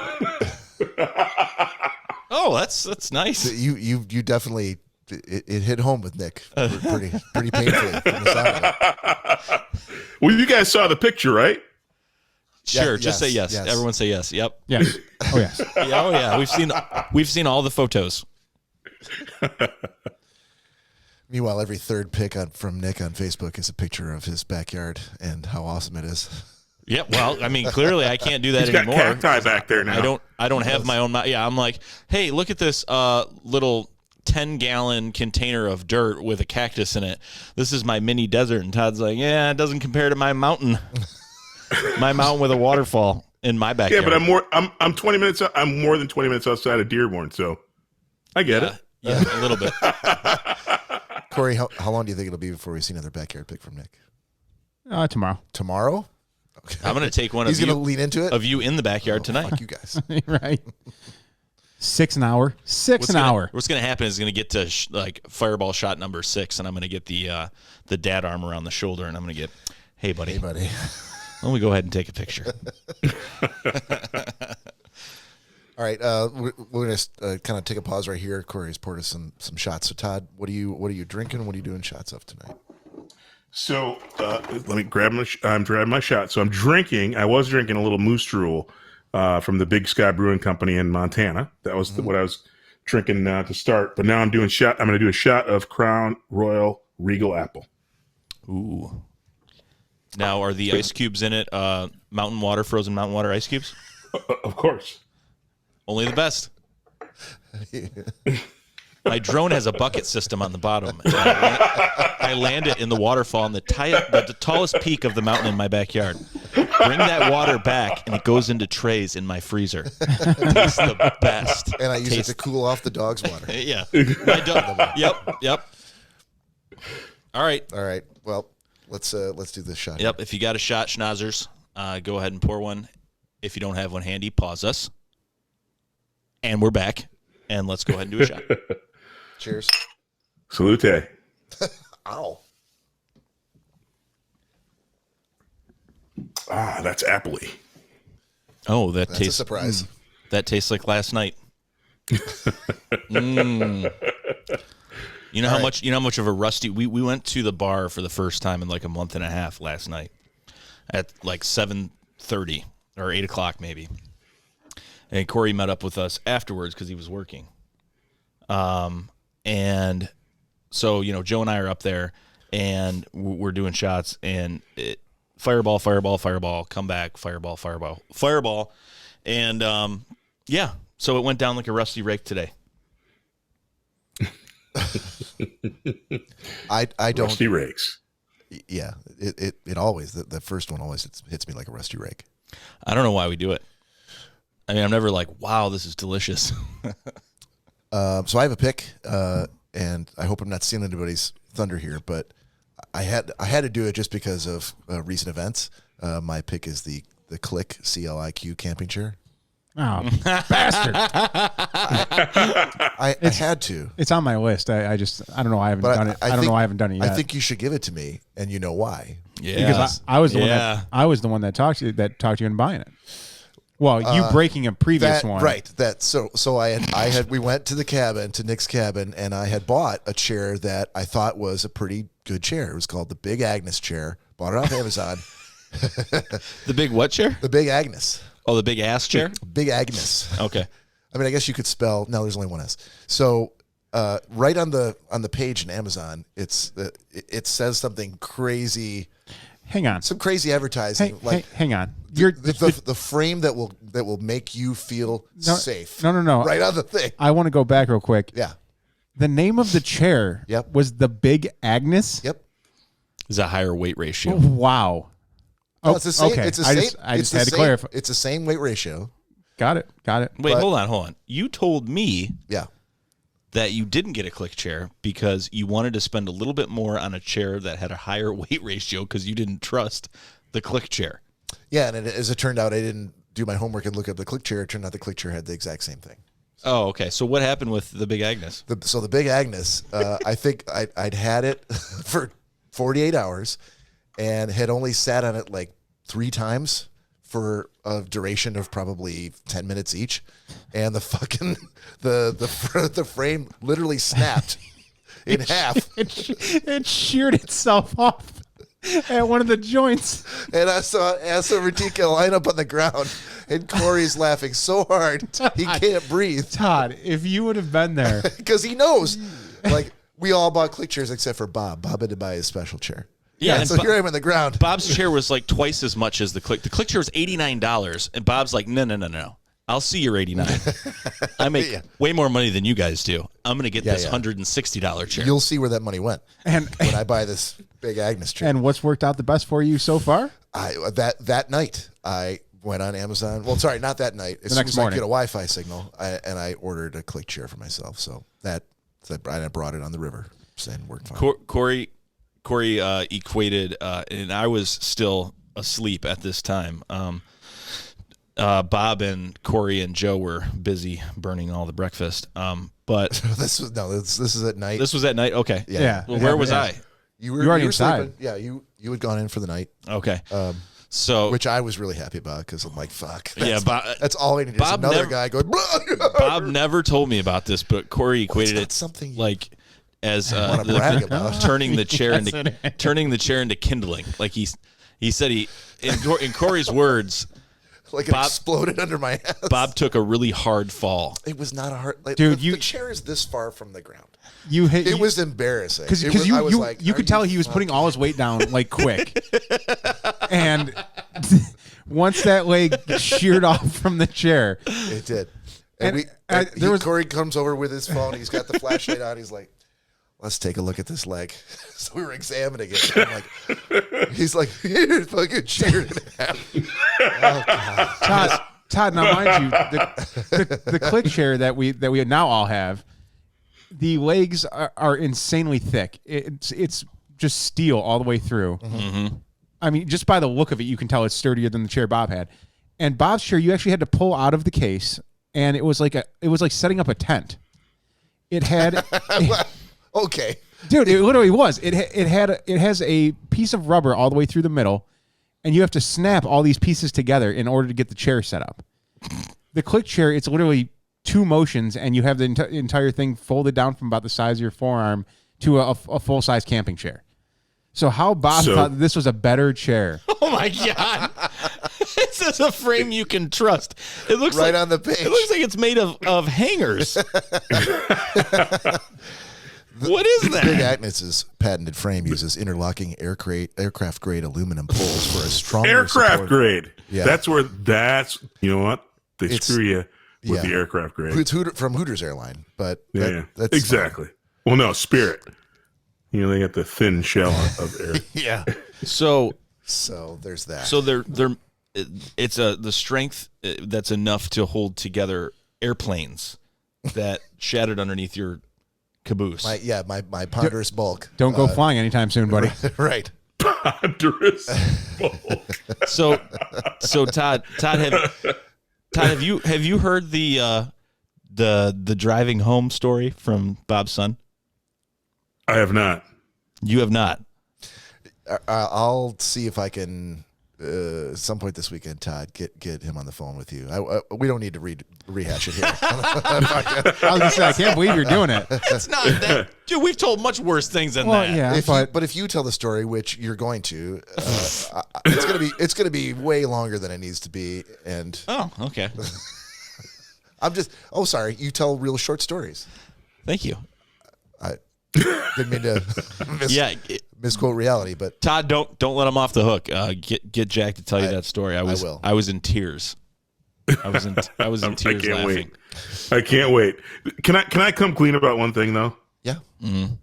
Oh, that's nice.
So you definitely it hit home with Nick pretty painfully from the sound of it.
Well, you guys saw the picture, right?
Sure, just say yes. Everyone say yes. Yep. Yes. Oh yes. We've seen all the photos.
Meanwhile, every third pic from Nick on Facebook is a picture of his backyard and how awesome it is.
Yeah, well, I mean, clearly I can't do that anymore.
He's got cacti back there now.
I don't have my own. Yeah, I'm like, hey, look at this little 10-gallon container of dirt with a cactus in it. This is my mini desert. And Todd's like, it doesn't compare to my mountain. My mountain with a waterfall in my backyard.
Yeah, but I'm 20 minutes. I'm more than 20 minutes outside of Dearborn, so I get it.
Yeah, a little bit.
Cory, how long do you think it'll be before we see another backyard pic from Nick?
Tomorrow.
Tomorrow? Okay.
I'm going to take one
He's going to lean into it?
Of you in the backyard tonight.
Fuck you guys.
Right. 6 an hour. What's
going to happen is going to get to fireball shot number 6, and I'm going to get the dad arm around the shoulder, and I'm going to get, hey, buddy.
Hey, buddy.
Why don't we go ahead and take a picture?
All right, we're going to kind of take a pause right here. Cory's poured us some shots. So, Todd, what are you drinking? What are you doing shots of tonight?
So let me I'm grabbing my shot. So I'm drinking. I was drinking a little Moose Drool from the Big Sky Brewing Company in Montana. That was what I was drinking to start. But now I'm going to do a shot of Crown Royal Regal Apple.
Ooh. Now, are the ice cubes in it frozen mountain water ice cubes?
Of course.
Only the best. My drone has a bucket system on the bottom. And I land it in the waterfall on the tallest peak of the mountain in my backyard. Bring that water back, and it goes into trays in my freezer. It tastes the best.
And I use it to cool off the dog's water.
Yeah. Yep. All right.
Well, let's do this shot.
Yep. If you got a shot, schnozzers, go ahead and pour one. If you don't have one handy, pause us. And we're back. And let's go ahead and do a shot.
Cheers.
Salute.
Ow.
That's appley.
Oh, that's
a surprise.
That tastes like last night. You know how much of a rusty we went to the bar for the first time in like a month and a half last night at like 7:30 or 8 o'clock maybe. And Cory met up with us afterwards because he was working. And so, Joe and I are up there and we're doing shots and fireball, come back, fireball. And, so it went down like a rusty rake today.
I don't.
Rusty rakes.
Yeah. It always, the first one always hits me like a rusty rake.
I don't know why we do it. I mean, I'm never like, wow, this is delicious.
So I have a pick, and I hope I'm not stealing anybody's thunder here, but I had to do it just because of recent events. My pick is the Click CLIQ camping chair.
Oh, bastard!
I had to.
It's on my list. I don't know. I haven't done it. I don't know. I haven't done it yet.
I think you should give it to me, and you know why.
Because I was the one that talked to you into buying it. Well, you breaking a previous one.
Right. So I had we went to the cabin, to Nick's cabin, and I had bought a chair that I thought was a pretty good chair. It was called the Big Agnes chair. Bought it off Amazon.
The big what chair?
The Big Agnes.
Oh, the big ass chair?
Big Agnes.
Okay.
I mean, I guess you could spell. No, there's only one S. So right on the page in Amazon, it says something crazy.
Hang on.
Some crazy advertising.
Hang on.
The frame that will make you feel safe.
No.
Right on the thing.
I want to go back real quick.
Yeah.
The name of the chair was the Big Agnes.
Yep.
Is a higher weight ratio.
Wow.
No, it's the same.
Okay.
It's the same.
I just had to clarify.
It's the same weight ratio.
Got it.
Wait, hold on. You told me
Yeah.
that you didn't get a click chair because you wanted to spend a little bit more on a chair that had a higher weight ratio because you didn't trust the click chair.
Yeah, and as it turned out, I didn't do my homework and look up the click chair. It turned out the click chair had the exact same thing.
Oh, okay. So what happened with the Big Agnes?
So the Big Agnes, I think I'd had it for 48 hours and had only sat on it like 3 times for a duration of probably 10 minutes each, and the fucking the frame literally snapped in half.
It sheared itself off at one of the joints.
And I saw Ratika line up on the ground, and Cory's laughing so hard he can't breathe.
Todd, if you would have been there,
because he knows, like, we all bought click chairs except for Bob. Bob had to buy his special chair.
Yeah,
and so here I am on the ground.
Bob's chair was like twice as much as the click. The click chair was $89, and Bob's like, no. I'll see your $89. I make way more money than you guys do. I'm going to get this $160 chair.
You'll see where that money went when I buy this Big Agnes chair.
And what's worked out the best for you so far?
That night I went on Amazon. Well, sorry, not that night. As soon as I get a Wi-Fi signal, I ordered a click chair for myself. So I brought it on the river and worked fine.
Cory equated, and I was still asleep at this time. Bob and Cory and Joe were busy burning all the breakfast. But
this is at night.
This was at night. Okay.
Yeah.
Well, where was I?
You were
already inside.
Sleeping. Yeah, you had gone in for the night.
Okay.
Which I was really happy about because I'm like, fuck. That's all I need.
Bob
another guy going.
Bob never told me about this, but Cory equated it
something
like as turning the chair into kindling. Like he said in Cory's words.
Like it exploded under my ass.
Bob took a really hard fall.
It was not a hard.
Dude,
the chair is this far from the ground.
It
was embarrassing
because you could tell he was putting all his weight down like quick, and once that leg sheared off from the chair,
it did. Cory comes over with his phone. He's got the flashlight on. He's like, let's take a look at this leg. So we were examining it. I'm like, he's like, you're fucking sheared in half. Oh, God.
Todd, now mind you, the click chair that we now all have, the legs are insanely thick. It's just steel all the way through.
Mm-hmm.
I mean, just by the look of it, you can tell it's sturdier than the chair Bob had. And Bob's chair, you actually had to pull out of the case, and it was like setting up a tent. It had.
Okay,
dude, it literally was. It has a piece of rubber all the way through the middle, and you have to snap all these pieces together in order to get the chair set up. The click chair, it's literally 2 motions, and you have the entire thing folded down from about the size of your forearm to a full size camping chair. So how Bob thought this was a better chair?
Oh my God! This is a frame you can trust. It looks
right on the page.
It looks like it's made of hangers. What is that?
Big Agnes's patented frame uses interlocking aircraft grade aluminum poles for a stronger
aircraft
support.
Grade.
Yeah,
you know what? They screw you with the aircraft grade.
It's from Hooters Airline, but that's
exactly. Fine. Well, no, Spirit. You know, they got the thin shell of air.
Yeah.
So
there's that.
So it's the strength that's enough to hold together airplanes that shattered underneath your caboose.
My ponderous bulk.
Don't go flying anytime soon, buddy.
Right.
Ponderous bulk.
So Todd, have you heard the driving home story from Bob's son?
I have not.
You have not.
I'll see if I can at some point this weekend, Todd, get him on the phone with you. We don't need to rehash it here.
I was gonna say, I can't believe you're doing it.
It's not that, dude. We've told much worse things than that.
Yeah,
but if you tell the story, which you're going to, it's gonna be way longer than it needs to be. And
okay.
Sorry. You tell real short stories.
Thank you.
I didn't mean to misquote reality, but
Todd, don't let him off the hook. Get Jack to tell you that story. I was in tears. I was in tears laughing.
I can't wait. Can I come clean about one thing though?
Yeah.
Mm-hmm.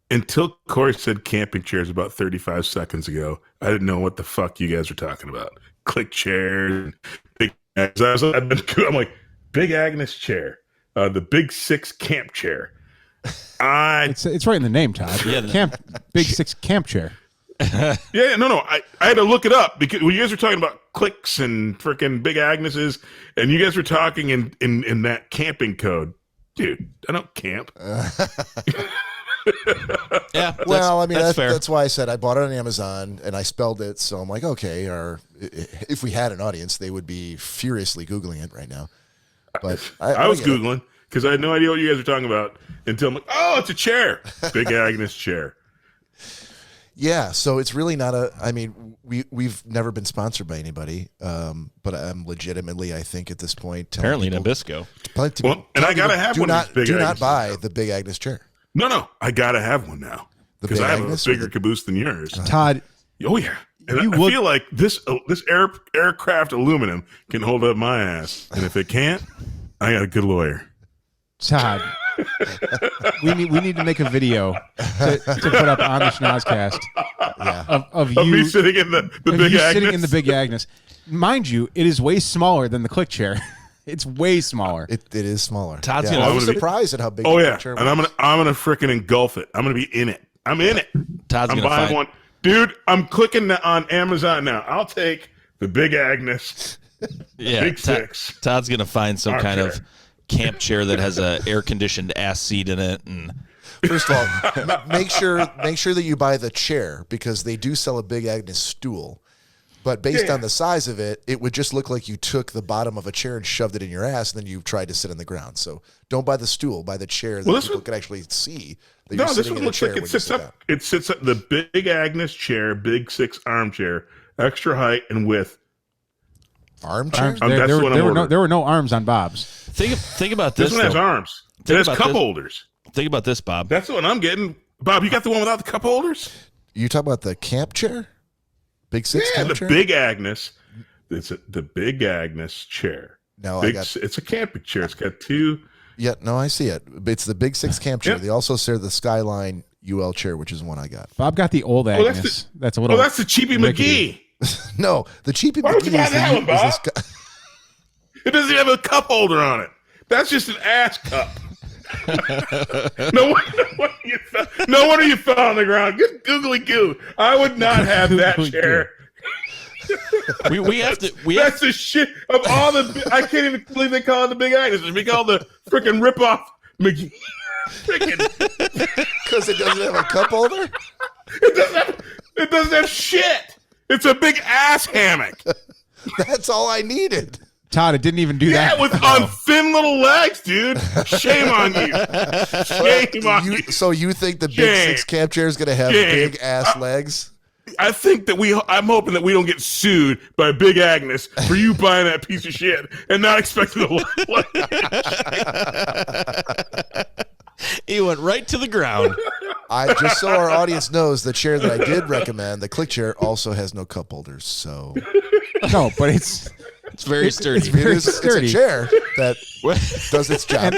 Until Cory said camping chairs about 35 seconds ago, I didn't know what the fuck you guys were talking about. Click chairs, big. I'm like Big Agnes chair, the Big Six camp chair.
It's right in the name, Todd. Yeah, Big Six camp chair.
No. I had to look it up because when you guys were talking about clicks and freaking Big Agnes's, and you guys were talking in that camping code, dude. I don't camp.
Yeah.
Well, I mean
that's fair.
That's why I said I bought it on Amazon and I spelled it. So I'm like, okay. Or if we had an audience, they would be furiously Googling it right now. But
I was Googling because I had no idea what you guys were talking about until I'm like, oh, it's a chair, Big Agnes chair.
Yeah, so it's really not I mean, we've never been sponsored by anybody, but I'm legitimately, I think at this point,
apparently Nabisco.
And I gotta have one of these Big
Do
Agnes
not buy the Big Agnes chair.
No, I gotta have one now because I have a bigger caboose than yours.
Todd.
Oh yeah, and I feel like this aircraft aluminum can hold up my ass, and if it can't, I got a good lawyer.
Todd, we need to make a video to put up on the Schnozzcast of you
me sitting in the Big Agnes.
Sitting in the Big Agnes. Mind you, it is way smaller than the click chair. It's way smaller.
It is smaller.
Todd's
I was surprised at how big.
Oh
the
yeah,
chair
and
was.
I'm gonna freaking engulf it. I'm gonna be in it. I'm in it.
Todd's
I'm
gonna
buying
find
one, dude. I'm clicking on Amazon now. I'll take the Big Agnes. Big Six.
Todd's gonna find some kind
chair.
of camp chair that has a air conditioned ass seat in it, and
First of all, make sure that you buy the chair because they do sell a Big Agnes stool. But based on the size of it, it would just look like you took the bottom of a chair and shoved it in your ass, and then you tried to sit on the ground. So don't buy the stool, buy the chair that people can actually see that you're sitting in a chair.
Like it sits up the Big Agnes chair, Big Six armchair, extra height and width.
Armchair?
There were no arms on Bob's.
Think about this.
This one has arms. It has cup holders.
Think about this, Bob.
That's the one I'm getting. Bob, you got the one without the cup holders?
You talking about the camp chair? Big Six camp chair?
Big Agnes. It's the Big Agnes chair.
No,
it's a camping chair. It's got two.
Yeah, no, I see it. It's the Big Six camp chair. They also sell the Skyline UL chair, which is one I got.
Bob got the old Agnes. That's a little.
Oh, that's the Cheapy McGee.
No, the Cheapy
Why would you
McGee
buy that one, Bob?
Sky.
It doesn't even have a cup holder on it. That's just an ass cup. No wonder you fell on the ground. Good googly goo. I would not have that chair.
We have to.
That's the shit of all the. I can't even believe they call it the Big Agnes. We call the freaking ripoff McGee.
Because it doesn't have a cup holder.
It doesn't have shit. It's a big ass hammock.
That's all I needed.
Todd, it didn't even do that.
Yeah, with on thin little legs, dude. Shame on you. Shame on you.
So you think the Big Six camp chair is going to have big ass legs?
I think that I'm hoping that we don't get sued by Big Agnes for you buying that piece of shit and not expecting to
He went right to the ground.
Just so our audience knows, the chair that I did recommend, the click chair, also has no cup holders. So
no, but it's
very sturdy.
It's very sturdy.
It's a chair that does its job.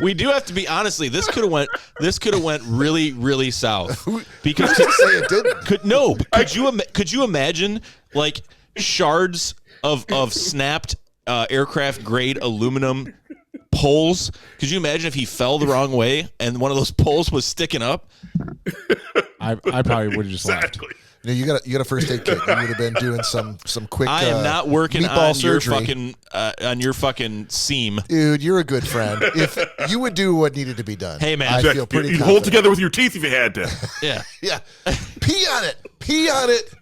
We do have to be honestly. This could have went really, really south. Because
say it didn't.
Could you imagine like shards of snapped aircraft grade aluminum poles? Could you imagine if he fell the wrong way and one of those poles was sticking up?
I probably would have just left.
No, you got a first aid kit. You would have been doing some quick.
I am not working
meatball
on
surgery.
your fucking seam.
Dude, you're a good friend. If you would do what needed to be done,
Hey, man.
I
Jack,
feel pretty.
you'd hold
confident.
together with your teeth if you had to.
Yeah.
Yeah, pee on it. Pee on it.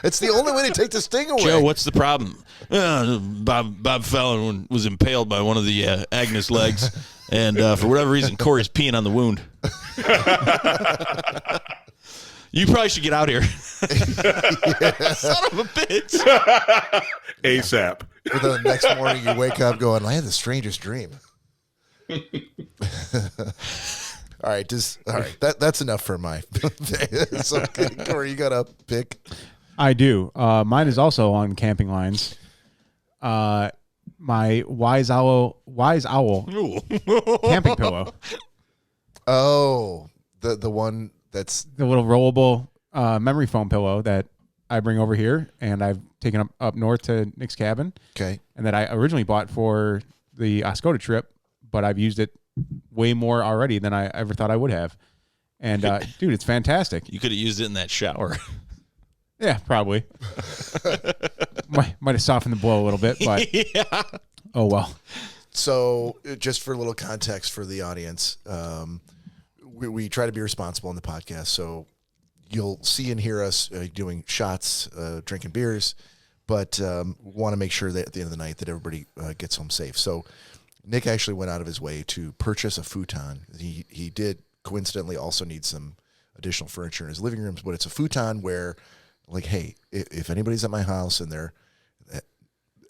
It's the only way to take the sting away.
Joe, what's the problem? Bob Fallon was impaled by one of the Agnes legs, and for whatever reason, Cory's peeing on the wound. You probably should get out here. Son of a bitch.
ASAP.
But then the next morning you wake up going, I had the strangest dream. All right, that's enough for my thing. So, Cory, you got a pick?
I do. Mine is also on camping lines. My Wise Owl camping pillow.
Oh, the one that's
The little rollable memory foam pillow that I bring over here, and I've taken up north to Nick's cabin,
okay.
and that I originally bought for the Oscoda trip, but I've used it way more already than I ever thought I would have. And dude, it's fantastic.
You could have used it in that shower.
Yeah, probably. might have softened the blow a little bit, but
Yeah.
oh well.
So, just for a little context for the audience, we try to be responsible in the podcast. So, you'll see and hear us doing shots, drinking beers, but want to make sure that at the end of the night that everybody gets home safe. So, Nick actually went out of his way to purchase a futon. He did coincidentally also need some additional furniture in his living rooms, but it's a futon where, like, hey, if anybody's at my house and they're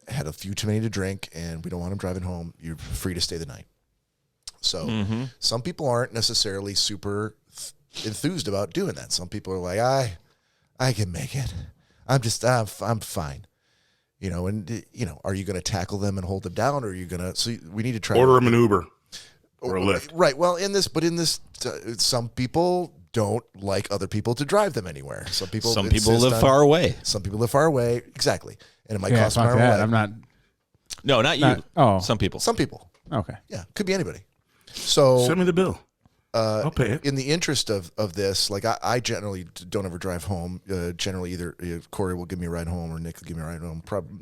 had a few too many to drink and we don't want them driving home, you're free to stay the night. So some people aren't necessarily super enthused about doing that. Some people are like, I can make it. I'm fine. You know, and are you going to tackle them and hold them down, or are you going to? So we need to try
Order them an Uber or a Lyft.
Right. Well, in this, some people don't like other people to drive them anywhere. Some people
live far away.
Some people live far away. Exactly, and it might
Yeah,
cost an
fuck
arm and a
that.
leg.
I'm not.
No, not you.
Oh.
Some people.
Some people.
Okay.
Yeah, could be anybody. So
Send me the bill. I'll pay it.
in the interest of this, like I generally don't ever drive home. Generally, either Cory will give me a ride home or Nick will give me a ride home.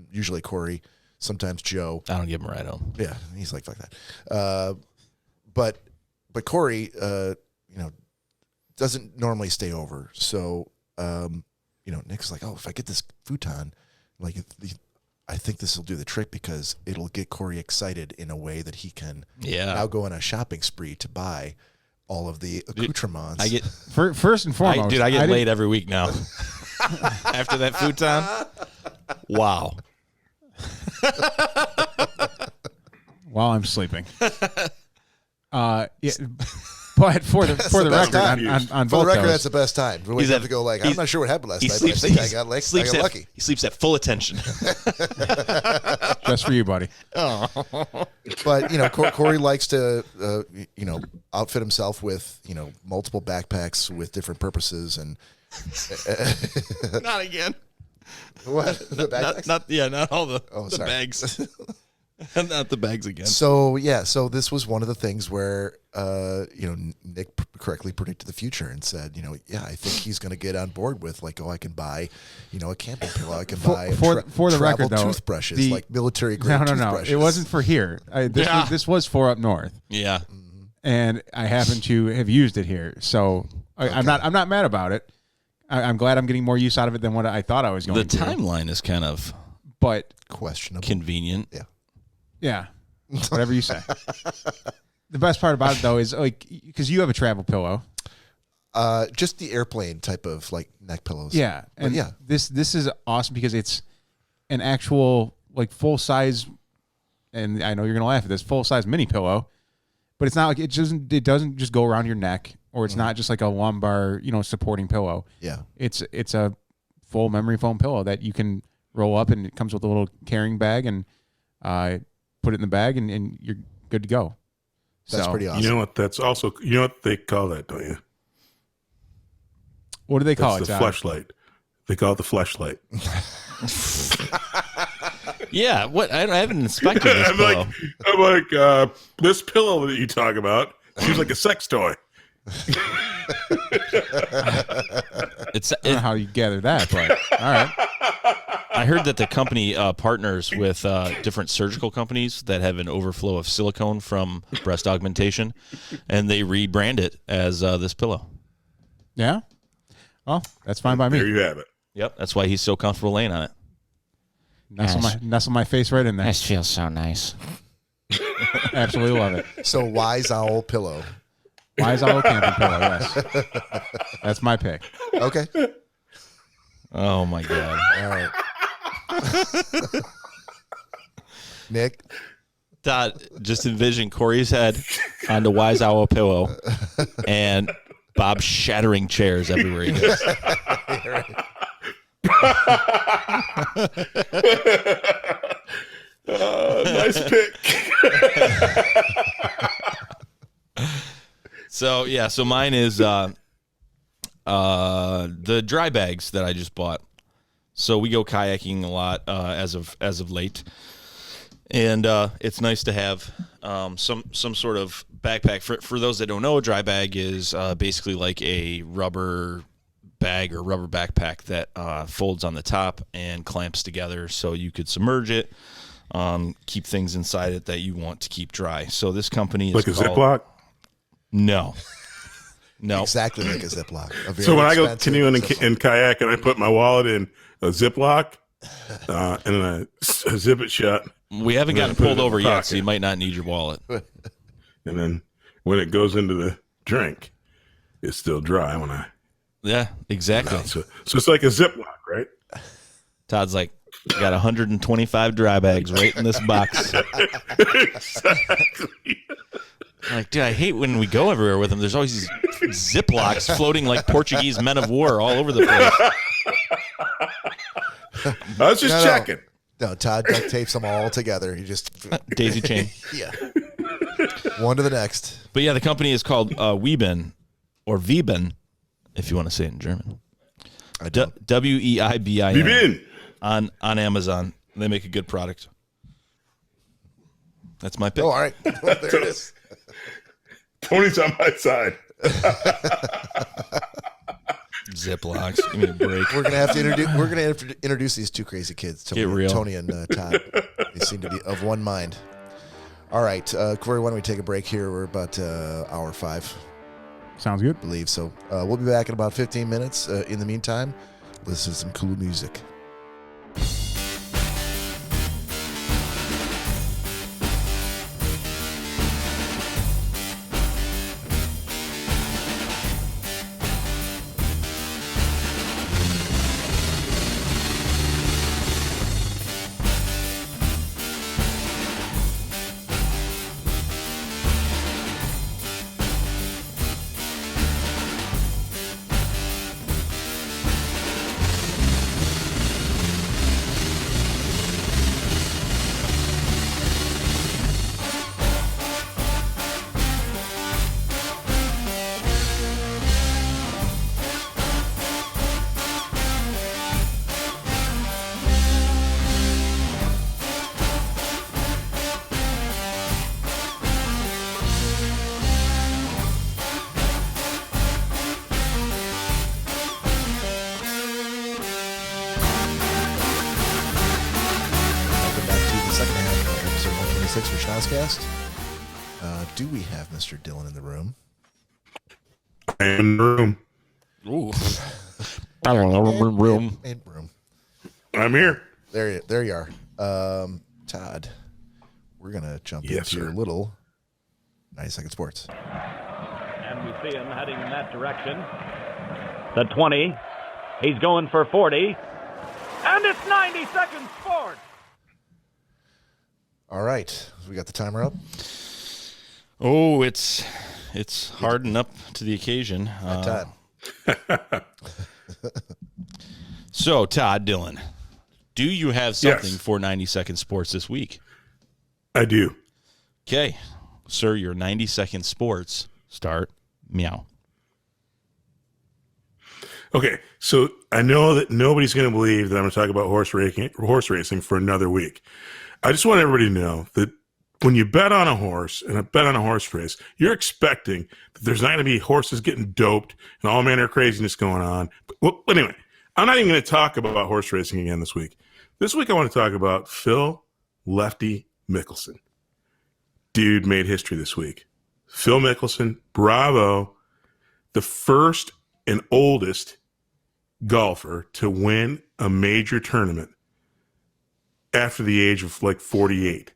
Usually Cory, sometimes Joe.
I don't give him a ride home.
Yeah, he's like fuck that. But Cory, doesn't normally stay over. So Nick's like, oh, if I get this futon, like I think this will do the trick because it'll get Cory excited in a way that he can now go on a shopping spree to buy all of the accoutrements.
I get
First and foremost,
I get laid every week now. After that futon, wow.
while I'm sleeping. Yeah, but for the
best
record,
time.
on
For
both
the record,
those,
that's the best time. We have to go like, I'm not sure what happened last night, but I think I got lucky.
He sleeps at full attention.
just for you, buddy.
But Cory likes to outfit himself with multiple backpacks with different purposes and
Not again.
what the backpacks?
Not all the
sorry.
bags. Not the bags again.
So this was one of the things where Nick correctly predicted the future and said, I think he's going to get on board with like, I can buy, a camping pillow, I can buy
for the
travel
record though,
toothbrushes, like military grade
no,
toothbrushes.
it wasn't for here. This was for up north,
Yeah.
and I happen to have used it here, so I'm not mad about it. I'm glad I'm getting more use out of it than what I thought I was going
The
to.
timeline is kind of
But
questionable.
convenient.
yeah, whatever you say. The best part about it though is like because you have a travel pillow.
Just the airplane type of like neck pillows.
Yeah, and
yeah.
this is awesome because it's an actual like full size, and I know you're gonna laugh at this, full size mini pillow, but it's not like it doesn't just go around your neck, or it's not just like a lumbar supporting pillow.
Yeah.
It's a full memory foam pillow that you can roll up, and it comes with a little carrying bag, and put it in the bag, and you're good to go.
That's pretty awesome.
You know what? That's also what they call that, don't you?
What do they call
That's
it?
the fleshlight. They call it the fleshlight.
Yeah. What? I haven't inspected this pillow.
I'm like, this pillow that you talk about seems like a sex toy.
don't know how you gather that, but all right.
I heard that the company partners with different surgical companies that have an overflow of silicone from breast augmentation, and they rebrand it as this pillow.
Yeah. Well, that's fine by me.
There you have it.
Yep, that's why he's so comfortable laying on it.
Nestle my face right in there.
This feels so nice.
Absolutely love it.
So Wise Owl pillow.
Wise Owl camping pillow. Yes, that's my pick.
Okay.
Oh my god!
All right. Nick.
Todd, just envision Corey's head on the Wise Owl pillow, and Bob shattering chairs everywhere he goes.
Nice pick.
So mine is the dry bags that I just bought. So we go kayaking a lot as of late, and it's nice to have some sort of backpack. For those that don't know, a dry bag is basically like a rubber bag or rubber backpack that folds on the top and clamps together, so you could submerge it, keep things inside it that you want to keep dry. So this company is
Like a
called,
Ziploc?
No.
Exactly like a Ziploc.
So when I go canoeing and kayak and I put my wallet in a Ziploc and then I zip it shut.
We haven't gotten
put it
pulled
in
over
the
yet,
pocket.
so you might not need your wallet.
And then when it goes into the drink, it's still dry when I.
Yeah, exactly.
So it's like a Ziploc, right?
Todd's like, I got 125 dry bags right in this box.
Exactly.
I'm like, dude, I hate when we go everywhere with them. There's always these Ziplocs floating like Portuguese men of war all over the place.
I was just checking.
No, Todd duct tapes them all together. He just
Daisy chain.
yeah. One to the next.
But yeah, the company is called Weibin, or Weibin, if you want to say it in German.
I don't.
Weibin.
Be in.
On Amazon. They make a good product. That's my pick.
Oh, all right. Well, there it is.
Tony's on my side.
Ziplocs. Give me a break.
We're gonna have to introduce these two crazy kids, Tony,
Get real.
Tony and Todd. They seem to be of one mind. All right, Cory, why don't we take a break here? We're about hour 5,
Sounds good.
I believe. So we'll be back in about 15 minutes. In the meantime, listen to some cool music. For Schnozzcast. Do we have Mr. Dillon in the room?
I am in the room.
Ooh.
In room.
I'm here.
There you are. Todd, we're gonna jump
Yes,
into
sir.
your little 90-second sports.
And we see him heading in that direction. The 20. He's going for 40. And it's 90-second sports.
All right, we got the timer up.
Oh, it's hardened up to the occasion.
Todd.
So, Todd Dillon, do you have something
Yes.
for 90-second sports this week?
I do.
Okay, sir, your 90-second sports start meow.
Okay, so I know that nobody's going to believe that I'm going to talk about horse racing for another week. I just want everybody to know that when you bet on a horse and a bet on a horse race, you're expecting that there's not going to be horses getting doped and all manner of craziness going on. But anyway, I'm not even going to talk about horse racing again this week. This week I want to talk about Phil Lefty Mickelson. Dude made history this week. Phil Mickelson, bravo. The first and oldest golfer to win a major tournament after the age of like 48.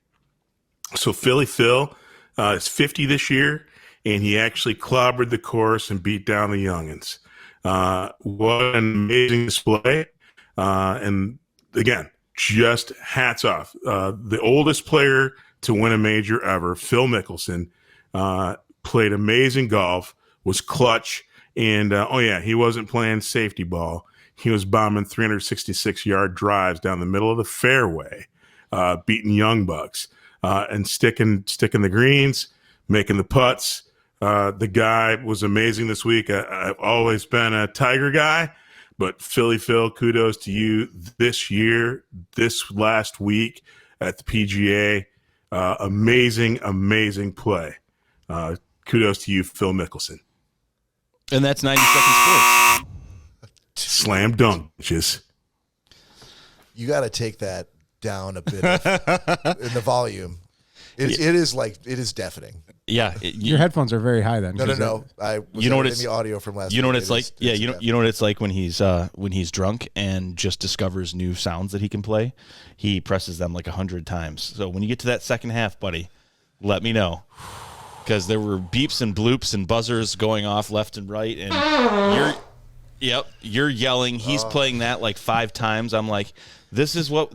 So Philly Phil is 50 this year, and he actually clobbered the course and beat down the youngins. What an amazing display. And again, just hats off. The oldest player to win a major ever, Phil Mickelson, played amazing golf, was clutch, and he wasn't playing safety ball. He was bombing 366-yard drives down the middle of the fairway, beating young bucks. And sticking the greens, making the putts. The guy was amazing this week. I've always been a Tiger guy, but Philly Phil, kudos to you this year, this last week at the PGA. Amazing play. Kudos to you, Phil Mickelson.
And that's 90 Second Sports.
Slam dunk, bitches.
You got to take that down a bit in the volume. It is deafening.
Yeah,
your headphones are very high then.
No. I was in the audio from last.
You know
week.
what it's like? You know what it's like when he's drunk and just discovers new sounds that he can play. He presses them like 100 times. So when you get to that second half, buddy, let me know, because there were beeps and bloops and buzzers going off left and right, and you're yelling. He's playing that like 5 times. I'm like, This is what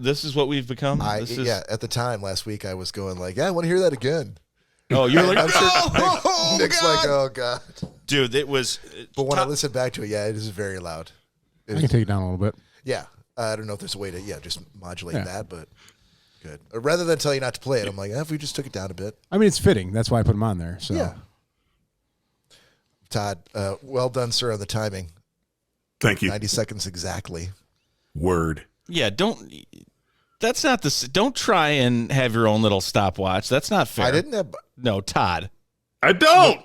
we've become.
At the time last week I was going like, I want to hear that again.
Oh, you're like,
Nick's like, oh god,
dude, it was.
But when I listen back to it, it is very loud.
I can take it down a little bit.
Yeah, I don't know if there's a way to just modulate that, but good. Rather than tell you not to play it, I'm like, if we just took it down a bit.
I mean, it's fitting. That's why I put them on there. So
yeah. Todd, well done, sir, on the timing.
Thank you.
90 seconds exactly.
Word.
Yeah, don't try and have your own little stopwatch. That's not fair.
I didn't have.
No, Todd.
I don't.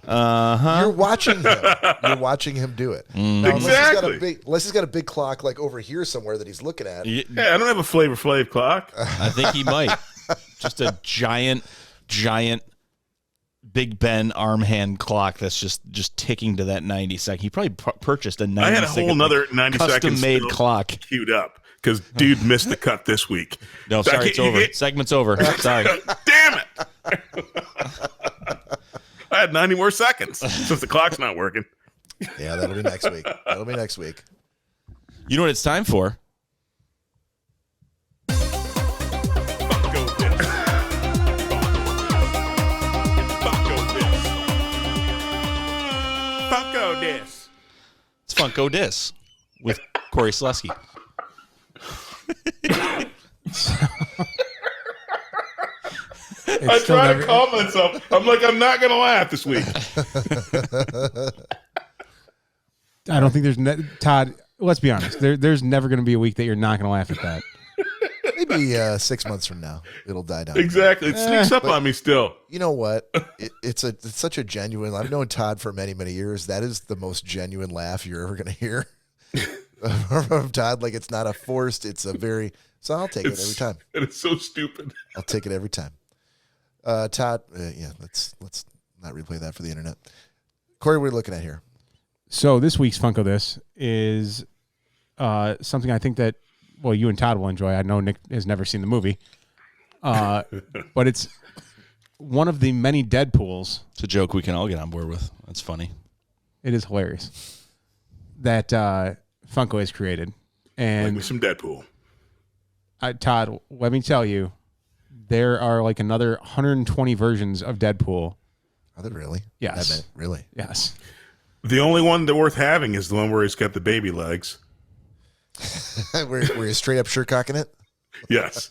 You're watching him. You're watching him do it. Now,
Exactly.
Unless he's got a big clock like over here somewhere that he's looking at.
Yeah, I don't have a Flavor Flav clock.
I think he might. Just a giant Big Ben arm hand clock that's just ticking to that 90 second. He probably purchased a 90
I had a whole nother 90 seconds
custom-made clock
queued up because dude missed the cut this week.
No, sorry, it's over. Segment's over. Sorry.
Damn it. I had 90 more seconds since the clock's not working.
Yeah, that'll be next week.
You know what it's time for?
Funko This.
It's Funko This with Cory Schnozzcast.
I try to calm myself. I'm like, I'm not going to laugh this week.
I don't think there's Todd. Let's be honest. There's never going to be a week that you're not going to laugh at that.
Maybe 6 months from now, it'll die down.
Exactly. It sneaks up on me still.
You know what? It's such a genuine. I've known Todd for many, many years. That is the most genuine laugh you're ever going to hear from Todd. Like, it's not a forced. It's a very. So I'll take it every time.
And it's so stupid.
I'll take it every time. Todd, let's not replay that for the internet. Cory, what are we looking at here?
So this week's Funko This is something I think that, well, you and Todd will enjoy. I know Nick has never seen the movie. But it's one of the many Deadpools.
It's a joke we can all get on board with. That's funny.
It is hilarious. That Funko has created. And
Like me some Deadpool.
Todd, let me tell you, there are like another 120 versions of Deadpool.
Are there really?
Yes.
That many? Really?
Yes.
The only one that worth having is the one where he's got the baby legs.
Were you straight up shirt cocking it?
Yes.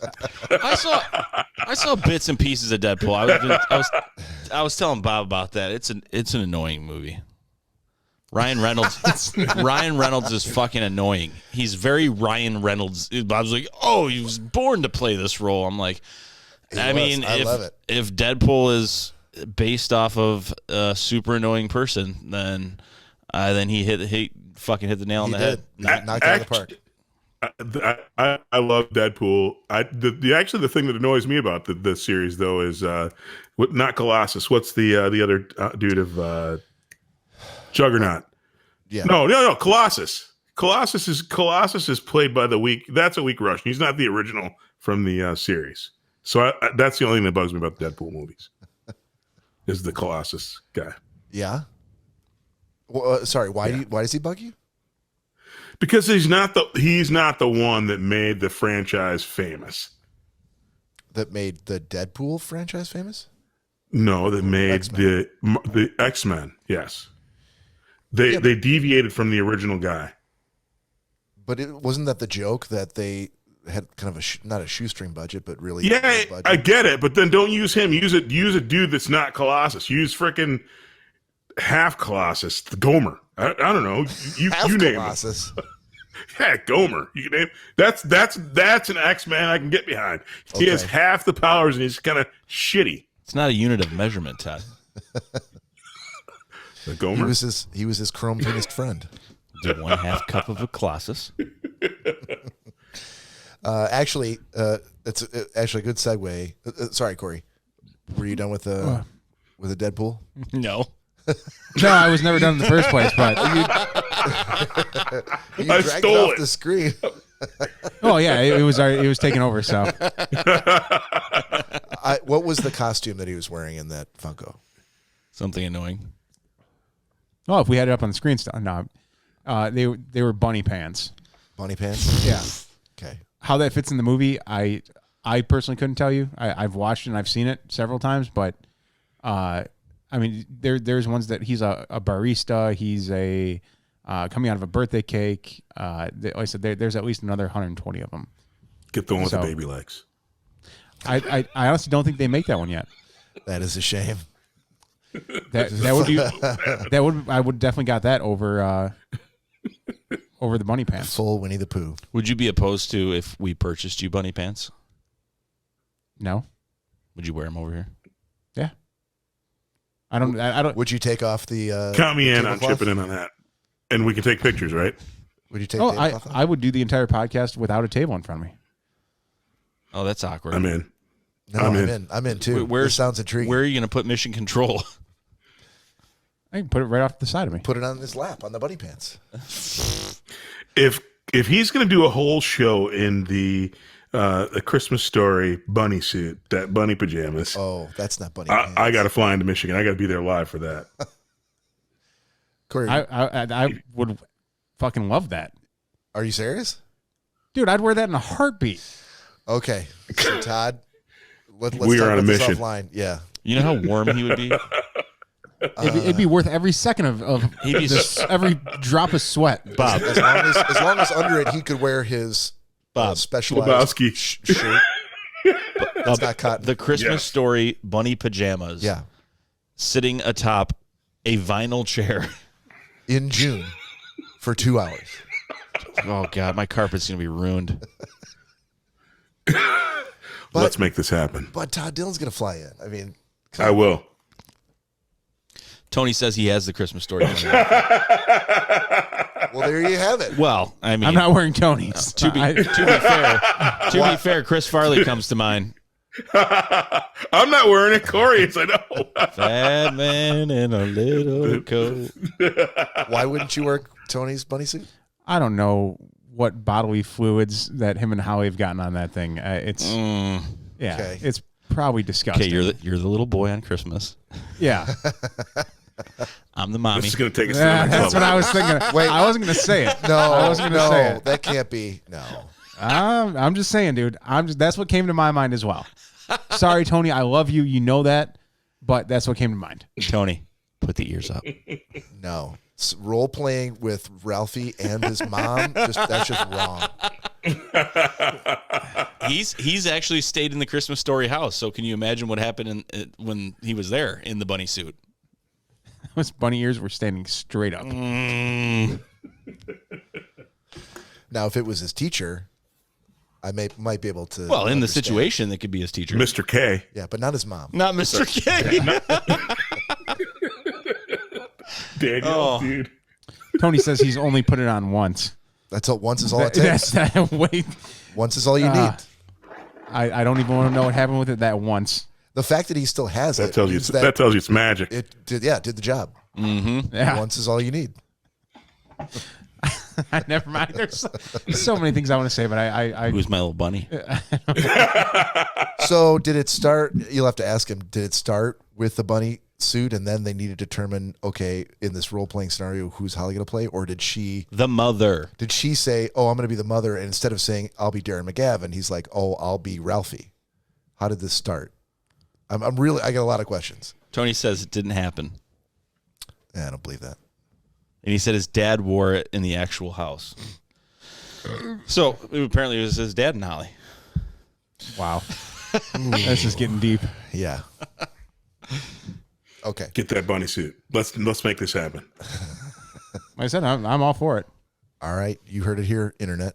I saw bits and pieces of Deadpool. I was telling Bob about that. It's an annoying movie. Ryan Reynolds is fucking annoying. He's very Ryan Reynolds. Bob's like, oh, he was born to play this role. I'm like, I mean,
I love it.
If Deadpool is based off of a super annoying person, then he fucking hit the nail on the head.
Knocked it out of the park.
I love Deadpool. The thing that annoys me about the series though is not Colossus. What's the other dude of Juggernaut?
Yeah.
No. Colossus. Colossus is played by that's a weak Russian. He's not the original from the series. So that's the only thing that bugs me about the Deadpool movies. Is the Colossus guy?
Yeah. Well, sorry. Why does he bug you?
Because he's not the one that made the franchise famous.
That made the Deadpool franchise famous?
No, that made
X-Men.
the X-Men. Yes, they deviated from the original guy.
But it wasn't that the joke that they had kind of not a shoestring budget, but really budget?
I get it, but then don't use him. Use a dude that's not Colossus. Use frickin' half Colossus, the Gomer. I don't know. You name
Colossus.
him. Yeah, Gomer. You can name that's an X-Man I can get behind. He has half the powers and he's kind of shitty.
It's not a unit of measurement, Todd.
The Gomer.
He was his chrome-finished friend.
Do 1/2 cup of a Colossus.
Actually, it's actually a good segue. Sorry, Corey. Were you done with the Deadpool?
No.
No, I was never done in the first place, but
You
I
dragged
stole
it off
it.
the screen.
oh yeah, it was taking over. So
What was the costume that he was wearing in that Funko?
Something annoying.
oh, if we had it up on the screen, no, they were bunny pants.
Bunny pants?
Yeah.
Okay.
How that fits in the movie, I personally couldn't tell you. I've watched it and I've seen it several times, but I mean, there's ones that he's a barista. He's a coming out of a birthday cake. Like I said, there's at least another 120 of them.
Get the one with the baby legs.
I honestly don't think they make that one yet.
That is a shame.
I would definitely got that over the bunny pants.
Full Winnie the Pooh.
Would you be opposed to if we purchased you bunny pants?
No.
Would you wear them over here?
Yeah. I don't.
Would you take off the?
Count me in on
tablecloth?
chipping in on that, and we can take pictures, right?
Would you take?
Oh,
the tablecloth off?
I would do the entire podcast without a table in front of me.
Oh, that's awkward.
I'm in.
No, I'm in too. This sounds intriguing.
Where are you going to put Mission Control?
I can put it right off the side of me.
Put it on his lap on the bunny pants.
If he's going to do a whole show in the A Christmas Story bunny suit, that bunny pajamas,
Oh, that's not bunny pants.
I got to fly into Michigan. I got to be there live for that.
Corey,
I would fucking love that,
are you serious?
dude. I'd wear that in a heartbeat.
Okay, so Todd, let's
We
talk
are on a
about this
mission.
offline. Yeah,
You know how warm he would be?
It'd be worth every second of every drop of sweat.
Bob.
as long as under it he could wear his specialized
Lebowski.
shirt. It's not cotton.
The Christmas
Yes.
Story bunny pajamas.
Yeah,
Sitting atop a vinyl chair.
in June for 2 hours.
Oh, God. My carpet's going to be ruined.
Let's make this happen.
But Todd Dillon's gonna fly in. I mean,
I will.
Tony says he has the Christmas Story.
well, there you have it.
Well, I mean,
I'm not wearing Tony's.
to be fair, Chris Farley comes to mind.
I'm not wearing it. Corey is. I know.
Fat man in a little coat.
Why wouldn't you wear Tony's bunny suit?
I don't know what bodily fluids that him and Howie have gotten on that thing. It's
Okay.
it's probably disgusting.
Okay, you're the little boy on Christmas.
Yeah.
I'm the mommy.
This is going to take us to the
Yeah,
next
that's what
level.
I was thinking.
Wait.
I wasn't going to say it.
No,
I wasn't going to say it.
that can't be. No.
I'm just saying, dude. That's what came to my mind as well. Sorry, Tony. I love you. You know that, but that's what came to mind.
Tony, put the ears up.
No. Role playing with Ralphie and his mom, that's just wrong.
He's actually stayed in the Christmas Story house. So can you imagine what happened when he was there in the bunny suit?
Those bunny ears were standing straight up.
Now, if it was his teacher, I might be able to.
Well, in the
understand.
situation, that could be his teacher.
Mr. K.
Yeah, but not his mom.
Not Mr. K.
Daniel, dude.
Tony says he's only put it on once.
That's all. Once is all it takes.
Wait.
Once is all you need.
I don't even want to know what happened with it that once.
The fact that he still has
That
it
tells you.
means
That tells you it's magic.
it did. Yeah, it did the job.
Mm-hmm.
Yeah.
Once is all you need.
Never mind. There's so many things I want to say, but I
Who's my little bunny?
So did it start? You'll have to ask him. Did it start with the bunny suit, and then they need to determine, okay, in this role playing scenario, who's Holly going to play, or did she?
The mother.
Did she say, "Oh, I'm going to be the mother," and instead of saying, "I'll be Darren McGavin," he's like, "Oh, I'll be Ralphie." How did this start? I got a lot of questions.
Tony says it didn't happen.
Yeah, I don't believe that.
And he said his dad wore it in the actual house. So apparently it was his dad and Holly.
wow. This is getting deep.
Yeah. Okay.
Get that bunny suit. Let's make this happen.
Like I said, I'm all for it.
All right. You heard it here, internet.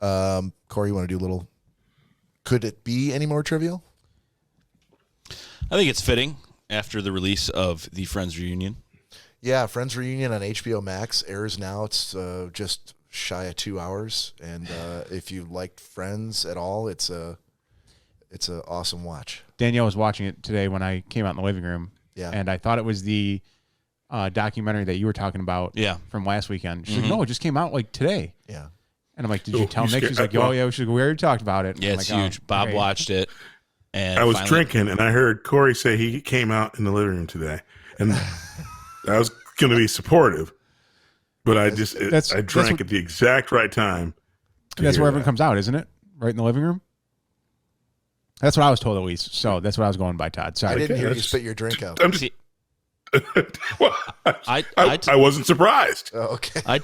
Cory, you want to do a little? Could it be any more trivial?
I think it's fitting after the release of the Friends reunion.
Yeah, Friends Reunion on HBO Max airs now. It's just shy of 2 hours, and if you liked Friends at all, it's a awesome watch.
Danielle was watching it today when I came out in the living room.
Yeah.
And I thought it was the documentary that you were talking about.
Yeah.
From last weekend. She's like, no, it just came out like today.
Yeah.
And I'm like, did you tell
you
Nick?
scared-
She's like,
well-
oh yeah, we already talked about it.
Yeah,
I'm
it's
like,
huge.
oh,
Bob
great.
watched it. And
I was
finally-
drinking, and I heard Cory say he came out in the living room today, and I was going to be supportive, but I drank
what-
at the exact right time.
That's where
hear
everyone
that.
comes out, isn't it? Right in the living room? That's what I was told, at least. So that's what I was going by, Todd.
I
Sorry.
didn't hear you
that's-
spit your drink out.
I'm just,
See,
well,
I
I wasn't surprised.
Oh, okay.
I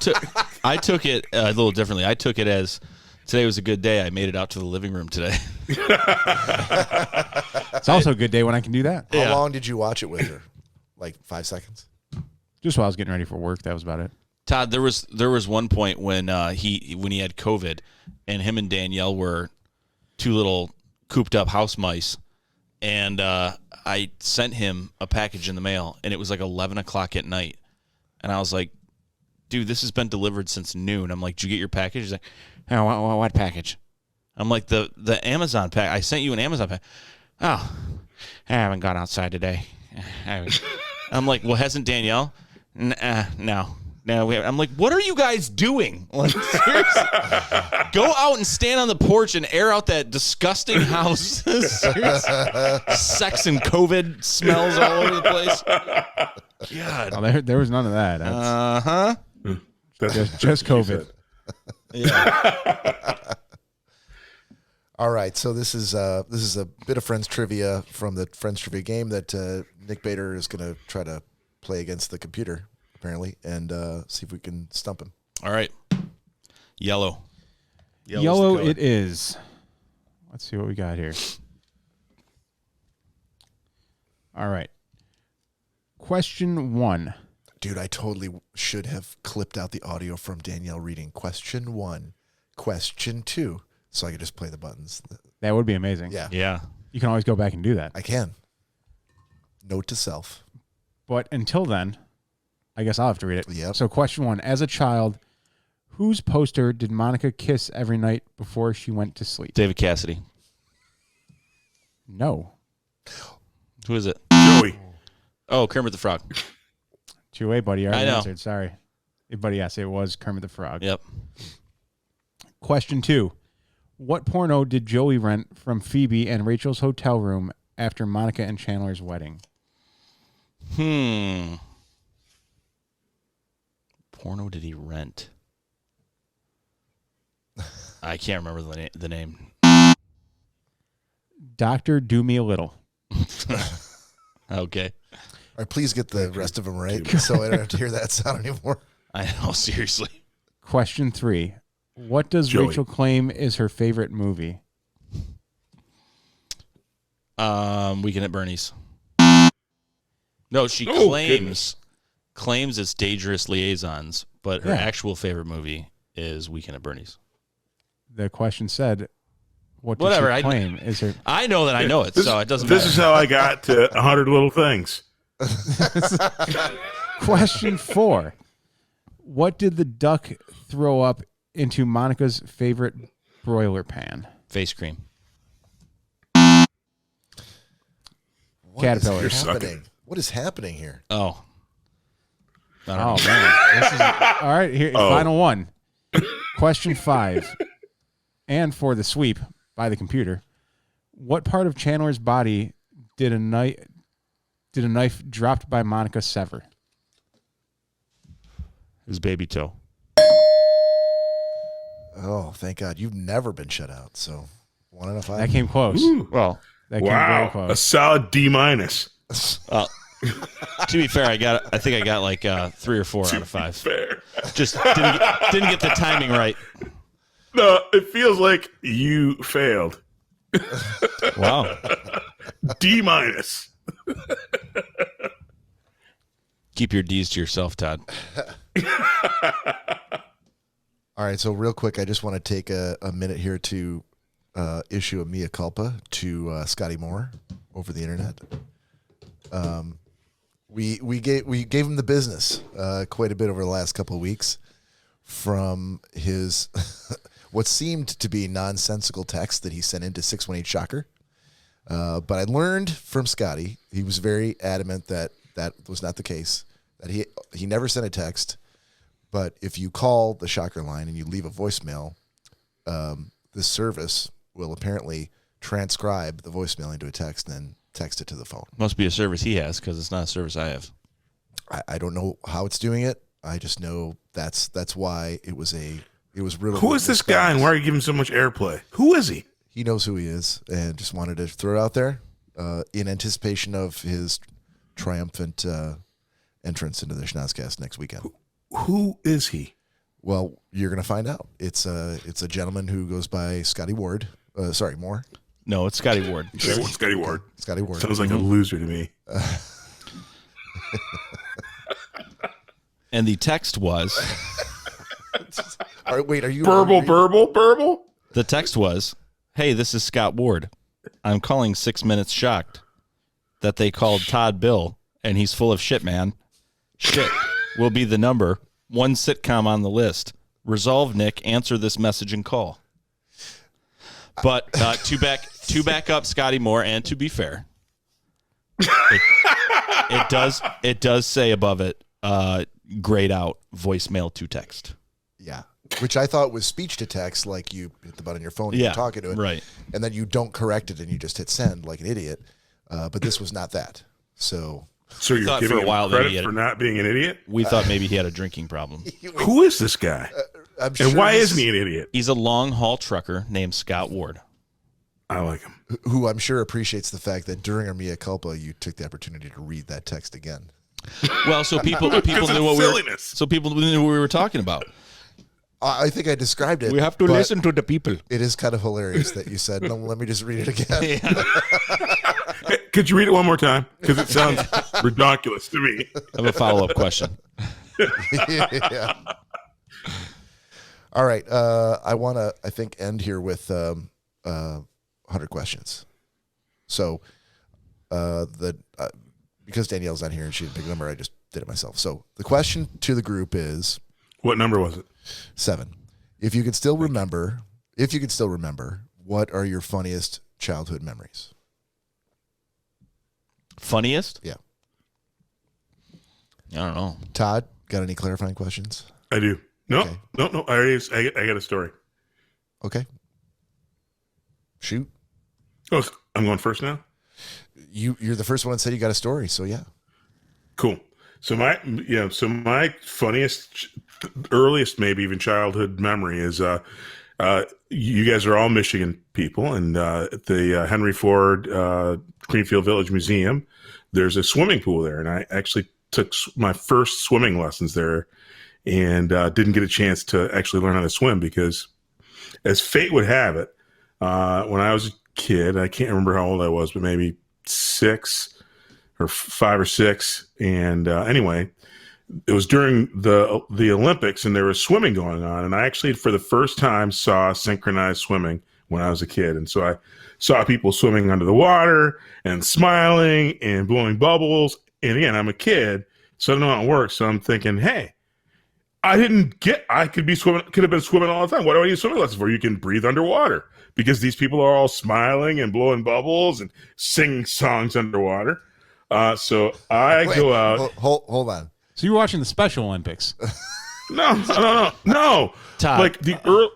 took it a little differently. I took it as today was a good day. I made it out to the living room today.
It's also a good day when I can do that.
How long did you watch it with her? Like 5 seconds?
Just while I was getting ready for work, that was about it.
Todd, there was one point when he had COVID, and him and Danielle were two little cooped up house mice, and I sent him a package in the mail, and it was like 11 o'clock at night, and I was like, dude, this has been delivered since noon. I'm like, did you get your package? He's like, oh, what package? I'm like, the Amazon pack. I sent you an Amazon pack. Oh, I haven't gone outside today. I'm like, well, hasn't Danielle? No. I'm like, what are you guys doing? Like, seriously, go out and stand on the porch and air out that disgusting house. Seriously. Sex and COVID smells all over the place. God.
Oh, there was none of that. That's
That's
just
what she
COVID.
said.
Yeah.
All right, so this is a bit of Friends trivia from the Friends trivia game that Nick Bader is going to try to play against the computer, apparently, and see if we can stump him.
All right. Yellow. Yellow's the
Yellow
color.
it is. Let's see what we got here. All right. Question 1.
Dude, I totally should have clipped out the audio from Danielle reading question 1, question 2, so I could just play the buttons.
That would be amazing.
Yeah,
Yeah.
You can always go back and do that.
I can. Note to self.
But until then, I guess I'll have to read it.
Yep.
So question 1. As a child, whose poster did Monica kiss every night before she went to sleep?
David Cassidy.
No.
Who is it?
Joey.
Oh, Kermit the Frog.
2A, buddy. I
I
already
know.
answered. Sorry. But yes, it was Kermit the Frog.
Yep.
Question 2. What porno did Joey rent from Phoebe and Rachel's hotel room after Monica and Chandler's wedding?
Porno did he rent? I can't remember the name.
Dr. Do Me a Little.
Okay.
All right, please get the rest of them right, so I don't have to hear that sound anymore.
I know, seriously.
Question 3. What does
Joey.
Rachel claim is her favorite movie?
Weekend at Bernie's. No, she
Oh,
claims it's Dangerous Liaisons, but her
Yeah.
actual favorite movie is Weekend at Bernie's.
the question said, what did
Whatever,
she claim? Is her
I know that I know it, so it doesn't
This
matter.
is how I got to 100 little things.
question 4? What did the duck throw up into Monica's favorite broiler pan?
Face cream.
What
Caterpillar.
is
You're
happening? What is happening here?
Oh. I don't
Oh
know.
man! This is, all right, here,
Oh.
final one. Question 5, and for the sweep by the computer. What part of Chandler's body did a knife dropped by Monica sever?
His baby toe.
Oh, thank God. You've never been shut out. So 1 out of 5.
That came close.
Well,
That came very
Wow, a
close.
solid D-.
to be fair, I think I got like 3 or 4 out of 5.
Fair.
Just didn't get the timing right.
No, it feels like you failed.
Wow.
D-.
Keep your D's to yourself, Todd.
All right, so real quick, I just want to take a minute here to issue a mea culpa to Scotty Moore over the internet. We gave him the business quite a bit over the last couple of weeks from his what seemed to be nonsensical text that he sent into 618 Shocker. But I learned from Scotty, he was very adamant that that was not the case, that he never sent a text. But if you call the Shocker line and you leave a voicemail, this service will apparently transcribe the voicemail into a text and then text it to the phone.
Must be a service he has because it's not a service I have.
I don't know how it's doing it. I just know that's why it was really.
Who is this guy and why are you giving so much airplay? Who is he?
He knows who he is and just wanted to throw it out there in anticipation of his triumphant entrance into the Schnozzcast next weekend.
Who is he?
Well, you're going to find out. It's a gentleman who goes by Scotty Ward. Moore.
No, it's Scotty Ward.
Scotty Ward.
Scotty Ward.
Sounds like a loser to me.
And the text was
All right, wait, are you
Burble?
the text was, "Hey, this is Scott Ward. I'm calling 6 Minutes Shocked that they called Todd Bill and he's full of shit, man. Shit will be the number. One sitcom on the list. Resolve, Nick. Answer this message and call." But to back up Scotty Moore, and to be fair, it does say above it, grayed out voicemail to text.
Yeah, which I thought was speech to text, like you hit the button on your phone and
Yeah,
you're talking to it,
right.
and then you don't correct it and you just hit send like an idiot. But this was not that. So
So you're
thought
giving
for a
him
while that he
credit
had-
for not being an idiot?
We thought maybe he had a drinking problem.
Who is this guy?
I'm sure
And why
he's-
isn't he an idiot?
He's a long haul trucker named Scott Ward.
I like him.
who I'm sure appreciates the fact that during our mea culpa, you took the opportunity to read that text again.
Well, so people knew
Because
what
of
we were.
silliness.
So people knew what we were talking about.
I think I described it.
We have to
but
listen to the people.
It is kind of hilarious that you said, "No, let me just read it again."
Hey, could you read it one more time? Because it sounds ridiculous to me.
I have a follow-up question.
Yeah. All right. I want to, I think, end here with 100 questions. So because Danielle's not here and she had a big number, I just did it myself. So the question to the group is
What number was it?
7. If you could still remember, what are your funniest childhood memories?
Funniest?
Yeah.
I don't know.
Todd, got any clarifying questions?
I do. No,
Okay.
no. I got a story.
Okay. Shoot.
Oh, I'm going first now?
You're the first one that said you got a story, so yeah.
Cool. So my funniest, earliest, maybe even childhood memory is you guys are all Michigan people, and at the Henry Ford Greenfield Village Museum, there's a swimming pool there, and I actually took my first swimming lessons there, and didn't get a chance to actually learn how to swim because, as fate would have it, when I was a kid, I can't remember how old I was, but maybe 6 or 5 or 6. And anyway, it was during the Olympics, and there was swimming going on, and I actually for the first time saw synchronized swimming when I was a kid, and so I saw people swimming under the water and smiling and blowing bubbles. And again, I'm a kid, so I don't know how it works. So I'm thinking, hey, I could have been swimming all the time. What do I need swimming lessons for? You can breathe underwater because these people are all smiling and blowing bubbles and singing songs underwater. So I go out.
Hold on.
So you were watching the Special Olympics?
No.
Todd.
Like the early.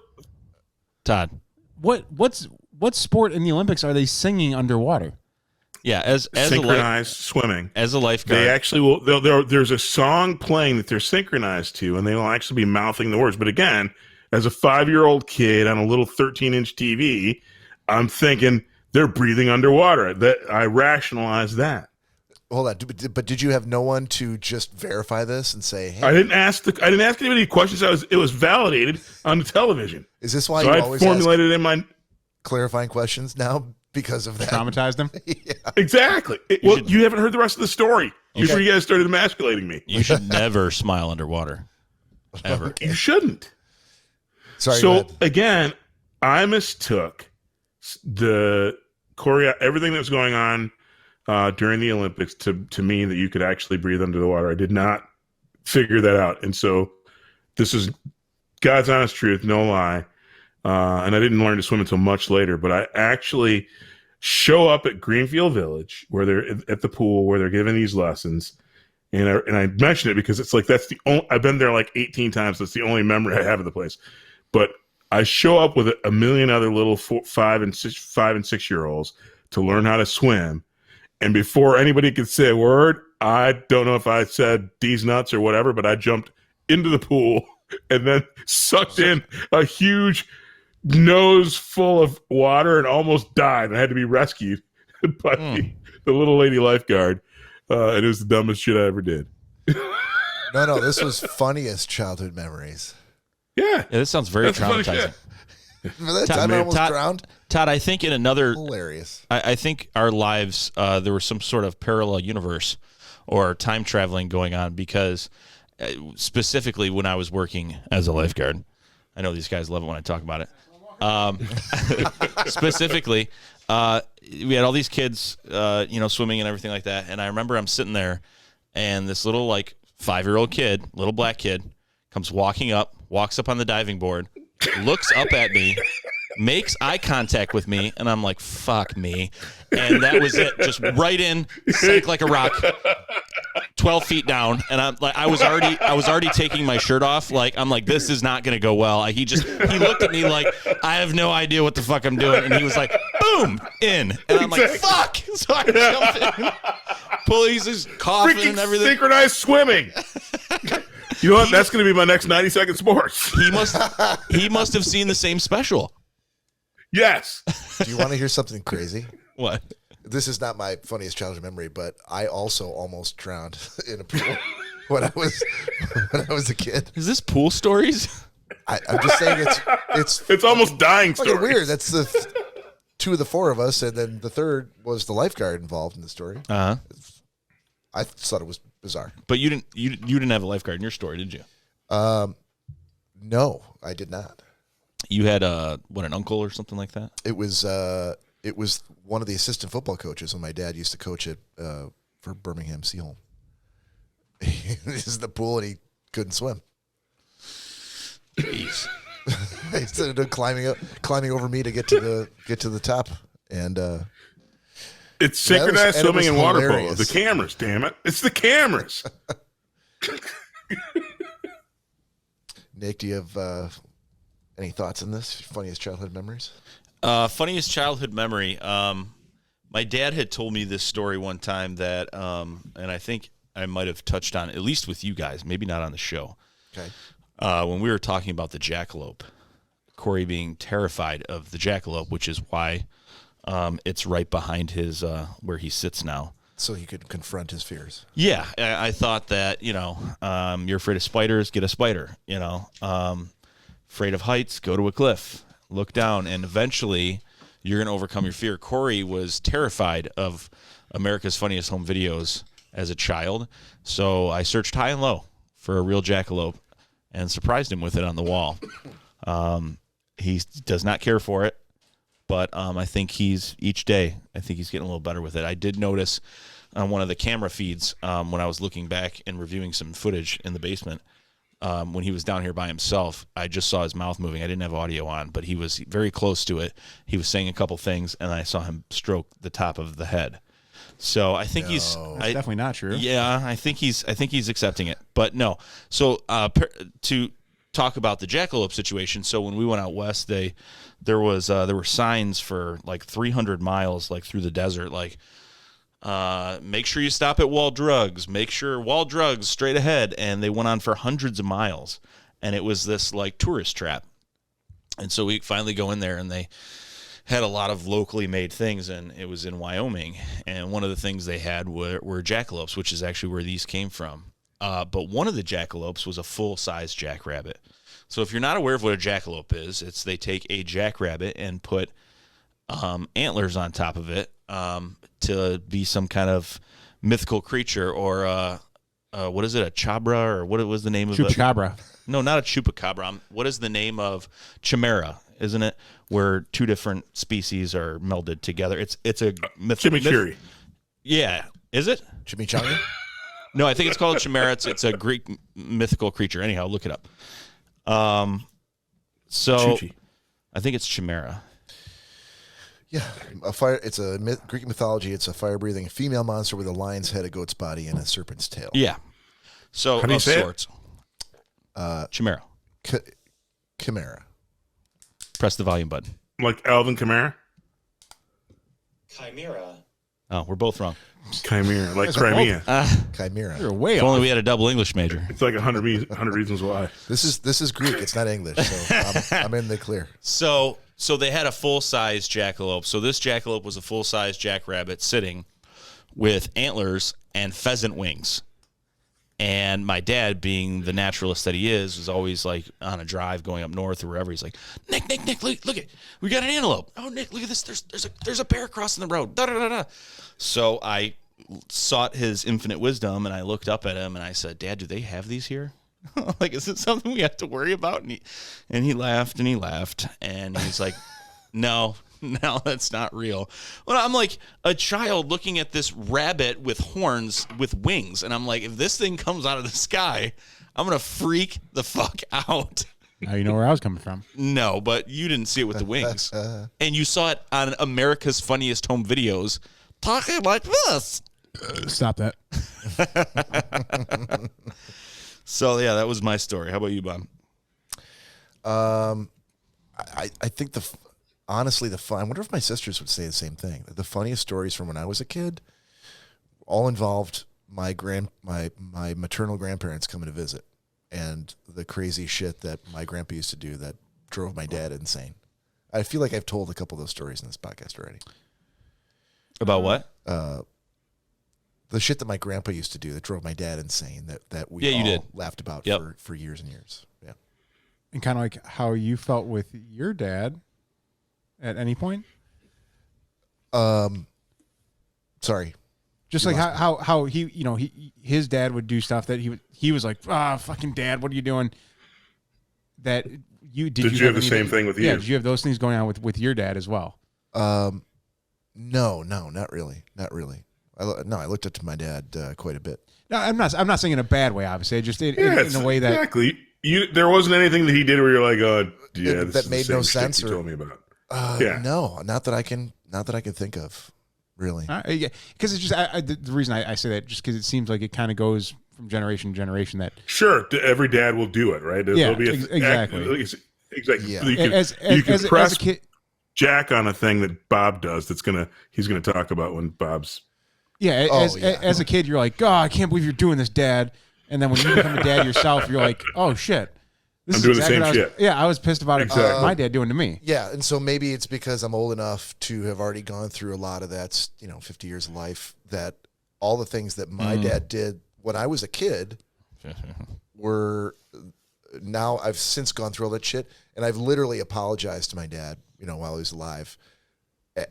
Todd.
What sport in the Olympics are they singing underwater?
Yeah, as
synchronized swimming.
As a lifeguard.
They actually will. There's a song playing that they're synchronized to, and they will actually be mouthing the words. But again, as a 5-year-old kid on a little 13-inch TV, I'm thinking they're breathing underwater. That I rationalize that.
Hold on, but did you have no one to just verify this and say, "Hey"?
I didn't ask anybody questions. It was validated on the television.
Is this why
so
you
I
always
formulated in my
clarifying questions now because of that?
Traumatized them?
Yeah.
Exactly. You haven't heard the rest of the story before you guys started emasculating me.
You should never smile underwater, ever.
You shouldn't.
Sorry.
So again, I mistook the everything that was going on during the Olympics to mean that you could actually breathe under the water. I did not figure that out, and so this is God's honest truth, no lie. And I didn't learn to swim until much later, but I actually show up at Greenfield Village where they're at the pool where they're giving these lessons. And I mention it because it's like, that's the only, I've been there like 18 times. That's the only memory I have of the place. But I show up with a million other little 5 and 6 year olds to learn how to swim. And before anybody could say a word, I don't know if I said these nuts or whatever, but I jumped into the pool and then sucked in a huge nose full of water and almost died. I had to be rescued by the little lady lifeguard. And it was the dumbest shit I ever did.
No, this was funniest childhood memories.
Yeah,
this sounds very traumatizing.
For that time I almost drowned.
Todd, I think in another
Hilarious.
I think our lives there was some sort of parallel universe or time traveling going on because specifically when I was working as a lifeguard, I know these guys love it when I talk about it. Specifically, we had all these kids, swimming and everything like that. And I remember I'm sitting there and this little 5-year-old kid, little black kid, comes walks up on the diving board, looks up at me, makes eye contact with me, and I'm like, fuck me. And that was it. Just right in, sank like a rock, 12 feet down. And I'm like, I was already taking my shirt off. I'm like, this is not going to go well. He looked at me like, I have no idea what the fuck I'm doing. And he was like, boom, in. And I'm like, fuck. So I jumped in. Pulleys is coughing
freaking
and everything.
Synchronized swimming. You know what? That's going to be my next 90-second sports.
He must have seen the same special.
Yes.
Do you want to hear something crazy?
What?
This is not my funniest childhood memory, but I also almost drowned in a pool when I was a kid.
Is this pool stories?
I'm just saying it's
almost dying
fucking
stories.
weird. That's the 2 of the 4 of us, and then the third was the lifeguard involved in the story.
Uh-huh.
I thought it was bizarre.
But you didn't have a lifeguard in your story, did you?
No, I did not.
You had an uncle or something like that?
It was one of the assistant football coaches when my dad used to coach it for Birmingham Seaholm. He was in the pool and he couldn't swim.
Jeez.
He started climbing over me to get to the top, and
it's synchronized swimming and water polo.
hilarious.
The cameras, damn it! It's the cameras.
Nick, do you have any thoughts on this? Funniest childhood memories?
Funniest childhood memory. My dad had told me this story one time that, and I think I might have touched on, at least with you guys, maybe not on the show.
Okay.
When we were talking about the jackalope, Cory being terrified of the jackalope, which is why it's right behind his where he sits now.
So he could confront his fears.
Yeah, I thought that, you're afraid of spiders, get a spider. Afraid of heights, go to a cliff, look down, and eventually you're going to overcome your fear. Cory was terrified of America's Funniest Home Videos as a child, so I searched high and low for a real jackalope and surprised him with it on the wall. He does not care for it, but I think each day he's getting a little better with it. I did notice on one of the camera feeds when I was looking back and reviewing some footage in the basement, when he was down here by himself, I just saw his mouth moving. I didn't have audio on, but he was very close to it. He was saying a couple things, and I saw him stroke the top of the head. So I think
That's definitely not true.
Yeah, I think he's accepting it, but no. So to talk about the jackalope situation. So when we went out west, there were signs for like 300 miles, like through the desert, like. Make sure you stop at Wall Drugs. Make sure Wall Drugs straight ahead. And they went on for hundreds of miles. And it was this like tourist trap. And so we finally go in there and they had a lot of locally made things. And it was in Wyoming. And one of the things they had were jackalopes, which is actually where these came from. But one of the jackalopes was a full-size jackrabbit. So if you're not aware of what a jackalope is, they take a jackrabbit and put antlers on top of it. To be some kind of mythical creature, or what is it, a chabra, or what was the name of it?
Chupacabra.
No, not a chupacabra. What is the name of chimera? Isn't it where two different species are melded together? It's a
chimichurri.
Yeah, is it
Chimichanga?
No, I think it's called chimera. It's a Greek mythical creature. Anyhow, look it up. So
Chuchi.
I think it's chimera.
Yeah, it's a Greek mythology. It's a fire-breathing female monster with a lion's head, a goat's body, and a serpent's tail.
Yeah. So
how do you say
sorts. Chimera.
Chimera.
Press the volume button.
Like Alvin Kamara?
Chimera.
Oh, we're both wrong.
Chimera, like Crimea.
Chimera.
You're way
If
off.
only we had a double English major.
It's like 100 reasons why.
This is Greek. It's not English, so I'm in the clear.
So they had a full-size jackalope. So this jackalope was a full-size jackrabbit sitting with antlers and pheasant wings. And my dad, being the naturalist that he is, was always like on a drive going up north or wherever. He's like, Nick, look it, we got an antelope. Oh, Nick, look at this. There's a bear crossing the road. Da, da, da, da. So I sought his infinite wisdom, and I looked up at him, and I said, Dad, do they have these here? Like, is it something we have to worry about? And he laughed, and he's like, no, that's not real. Well, I'm like a child looking at this rabbit with horns with wings, and I'm like, if this thing comes out of the sky, I'm gonna freak the fuck out.
Now you know where I was coming from.
No, but you didn't see it with the wings, and you saw it on America's Funniest Home Videos, talking like this.
Stop that.
So yeah, that was my story. How about you, Bob?
I think honestly, I wonder if my sisters would say the same thing. The funniest stories from when I was a kid all involved my maternal grandparents coming to visit and the crazy shit that my grandpa used to do that drove my dad insane. I feel like I've told a couple of those stories in this podcast already.
About what?
The shit that my grandpa used to do that drove my dad insane that we
you did.
laughed about for years and years. Yeah.
And kind of like how you felt with your dad at any point?
Sorry.
Just like how he his dad would do stuff that he was like, fucking dad, what are you doing? That did you
have the same thing with you?
Yeah, did you have those things going on with your dad as well?
No, not really. I looked up to my dad quite a bit.
No, I'm not saying in a bad way, obviously. Just in a way that
exactly. There wasn't anything that he did where you're like, oh, yeah,
that made no sense.
You told me about.
No, not that I can think of, really.
Because it's just the reason I say that just because it seems like it kind of goes from generation to generation. That
sure, every dad will do it, right? There'll be
exactly.
Exactly.
Yeah.
You can press
as a kid,
Jack on a thing that Bob does. He's gonna talk about when Bob's.
Yeah, as a kid, you're like, oh, I can't believe you're doing this, Dad. And then when you become a dad yourself, you're like, oh shit,
I'm doing the same shit.
I was pissed about
exactly.
my dad doing to me.
Yeah, and so maybe it's because I'm old enough to have already gone through a lot of that, 50 years of life, that all the things that my dad did when I was a kid were now I've since gone through all that shit, and I've literally apologized to my dad, while he was alive,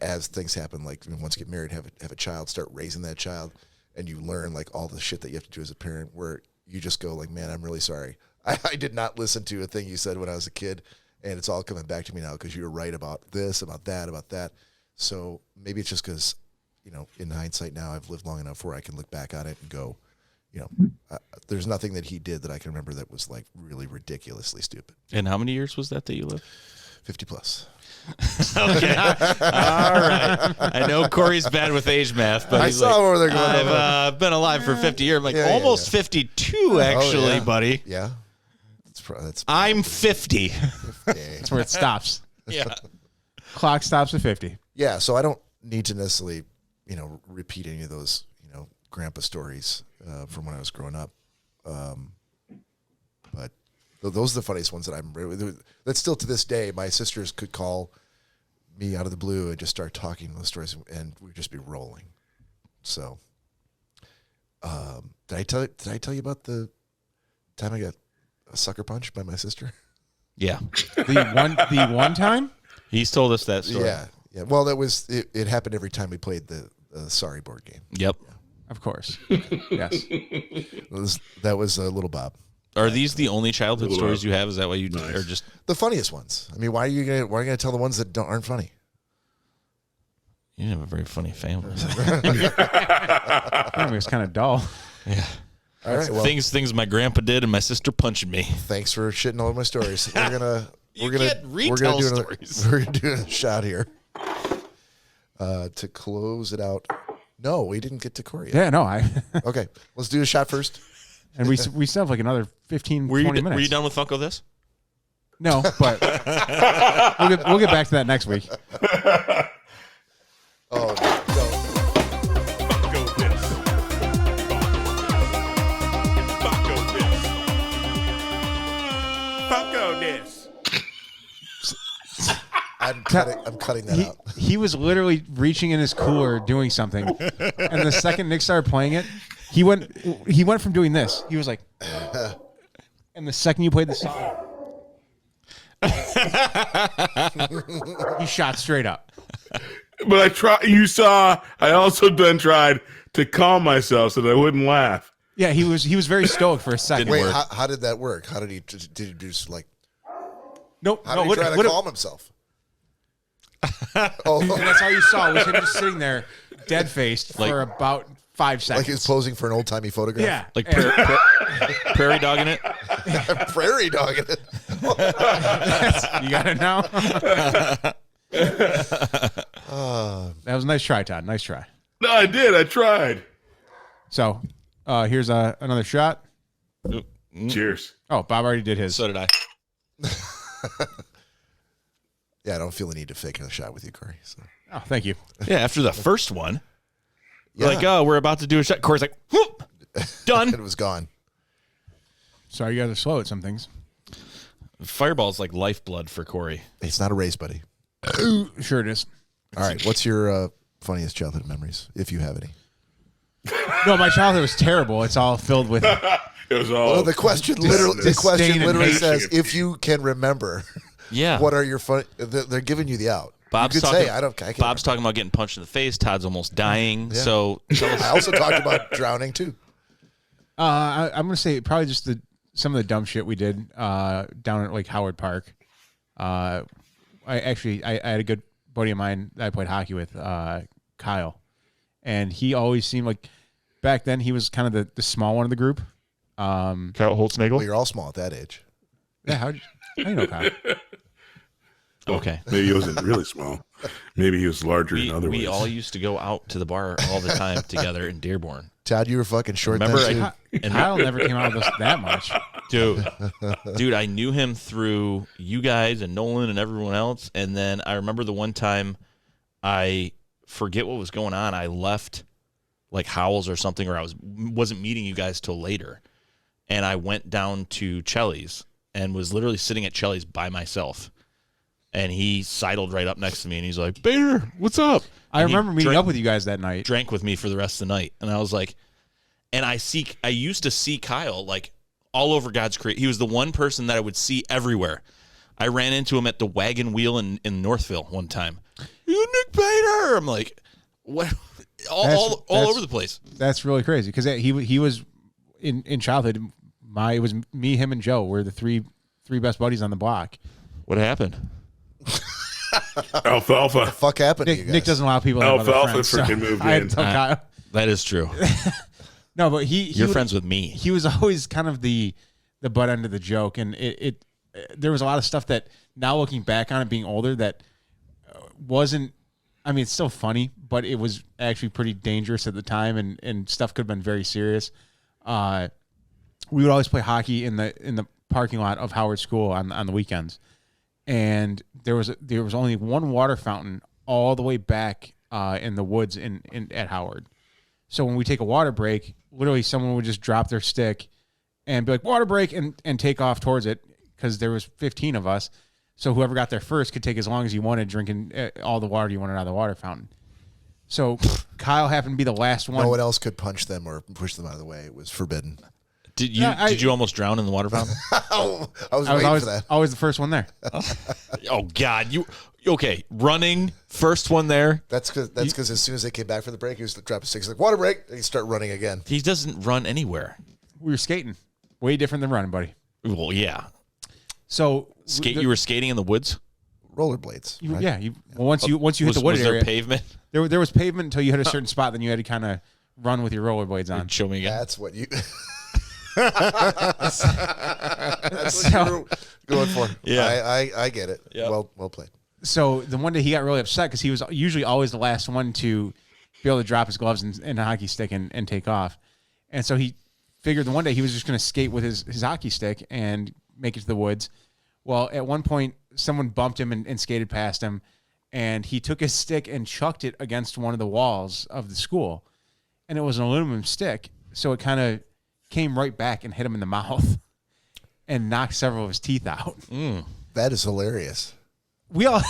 as things happen. Like once you get married, have a child, start raising that child, and you learn like all the shit that you have to do as a parent. Where you just go like, man, I'm really sorry. I did not listen to a thing you said when I was a kid, and it's all coming back to me now because you were right about this, about that. So maybe it's just because, in hindsight now, I've lived long enough where I can look back on it and go, there's nothing that he did that I can remember that was like really ridiculously stupid.
And how many years was that you lived?
50 plus.
Okay. All right. I know Corey's bad with age math, but
I
he's
saw where they're going.
I've been alive for 50 years. I'm like, almost 52, actually, buddy.
Yeah. That's
I'm 50.
That's where it stops.
Yeah.
Clock stops at 50.
Yeah, so I don't need to necessarily, repeat any of those, grandpa stories from when I was growing up. But those are the funniest ones that still to this day, my sisters could call me out of the blue and just start talking those stories, and we'd just be rolling. So, did I tell you about the time I got a sucker punch by my sister?
Yeah.
The one time?
He's told us that story.
Yeah. Well, it happened every time we played the Sorry board game.
Yep.
Yeah.
Of course. Yes.
That was little Bob.
Are these the only childhood stories you have? Is that why you are just
the funniest ones? I mean, why are you gonna tell the ones that aren't funny?
You have a very funny family.
Family was kind of dull.
Yeah.
All right. Well,
things my grandpa did and my sister punching me.
Thanks for shitting all over my stories. We're gonna
stories.
We're gonna do a shot here to close it out. No, we didn't get to Cory yet.
Yeah, no,
Okay, let's do a shot first.
And we still have like another 15, 20 minutes.
Were you done with Funko This?
No, but we'll get back to that next week.
Oh, no.
Funko This. Funko This.
I'm cutting that out.
He was literally reaching in his cooler doing something, and the second Nick started playing it, he went from doing this. He was like, and the second you played the song, he shot straight up.
But I also tried to calm myself so that I wouldn't laugh.
Yeah, he was very stoic for a second.
Wait, how did that work? How did he do like?
Nope.
How did he try to calm himself?
And that's all you saw was him just sitting there, dead faced for about 5 seconds.
Like he was posing for an old timey photograph.
Yeah,
Like prairie dogging it?
Prairie dogging it.
You got it now. That was a nice try, Todd. Nice try.
No, I did. I tried.
So, here's another shot.
Cheers.
Oh, Bob already did his.
So did I.
Yeah, I don't feel the need to fake a shot with you, Cory. So.
Oh, thank you.
Yeah, after the first one,
Yeah.
like, oh, we're about to do a shot. Corey's like, whoop, done.
It was gone.
Sorry, you guys are slow at some things.
Fireball's like lifeblood for Cory.
It's not a race, buddy.
Sure it is.
All right, what's your funniest childhood memories, if you have any?
No, my childhood was terrible. It's all filled with.
It was all.
Well, the question literally
hate.
says, if you can remember.
Yeah.
What are your fun? They're giving you the out.
Bob's
you could
talking,
say I can't
Bob's talking about getting punched in the face. Todd's almost dying.
Yeah.
So tell us.
I also talked about drowning too.
I'm gonna say probably just some of the dumb shit we did down at like Howard Park. I had a good buddy of mine that I played hockey with, Kyle, and he always seemed like back then he was kind of the small one of the group.
Kyle Holtznagel.
Well, you're all small at that age.
Yeah, how do you know Kyle?
Okay.
Maybe he wasn't really small. Maybe he was larger in other ways.
We all used to go out to the bar all the time together in Dearborn.
Todd, you were fucking short.
Remember,
then too.
Kyle never came out with us that much.
Dude, I knew him through you guys and Nolan and everyone else. And then I remember the one time I forget what was going on. I left like Howell's or something, or I wasn't meeting you guys till later. And I went down to Chelly's and was literally sitting at Chelly's by myself. And he sidled right up next to me, and he's like, Bader, what's up?
I
And he
remember meeting up with you guys that night.
Drank with me for the rest of the night. And I was like, and I used to see Kyle like all over God's creation. He was the one person that I would see everywhere. I ran into him at the Wagon Wheel in Northville one time. You Nick Bader. I'm like, what? All over the place.
That's really crazy because he was in childhood, it was me, him, and Joe were the three best buddies on the block.
What happened?
Alfalfa.
What the fuck happened to you guys?
Nick doesn't allow people to have other
Alfalfa
friends.
freaking moved
I had
in.
to tell Kyle.
That is true.
No, but
You're friends with me.
He was always kind of the butt end of the joke, and it there was a lot of stuff that now looking back on it, being older, that wasn't. I mean, it's still funny, but it was actually pretty dangerous at the time, and stuff could have been very serious. We would always play hockey in the parking lot of Howard School on the weekends, and there was only one water fountain all the way back in the woods at Howard. So when we take a water break, literally someone would just drop their stick and be like, water break, and take off towards it, because there was 15 of us. So whoever got there first could take as long as you wanted, drinking all the water you wanted out of the water fountain. So Kyle happened to be the last one.
No one else could punch them or push them out of the way. It was forbidden.
Did you almost drown in the water fountain?
I was waiting for that.
Always the first one there.
Oh God, okay? Running first one there.
That's because as soon as they came back from the break, he was drop a stick. He's like, water break. And he start running again.
He doesn't run anywhere.
We were skating. Way different than running, buddy.
Well, yeah.
So
You were skating in the woods.
Rollerblades. Right?
Yeah. Once you hit the wood
was
area,
there pavement?
There was pavement until you hit a certain spot. Then you had to kind of run with your rollerblades on.
Show me again.
That's what you. That's what you were going for.
Yeah.
I get it.
Yep.
Well played.
So the one day he got really upset because he was usually always the last one to be able to drop his gloves and a hockey stick and take off. And so he figured the one day he was just going to skate with his hockey stick and make it to the woods. Well, at one point, someone bumped him and skated past him, and he took his stick and chucked it against one of the walls of the school. And it was an aluminum stick, so it kind of came right back and hit him in the mouth and knocked several of his teeth out.
That is hilarious.
We all...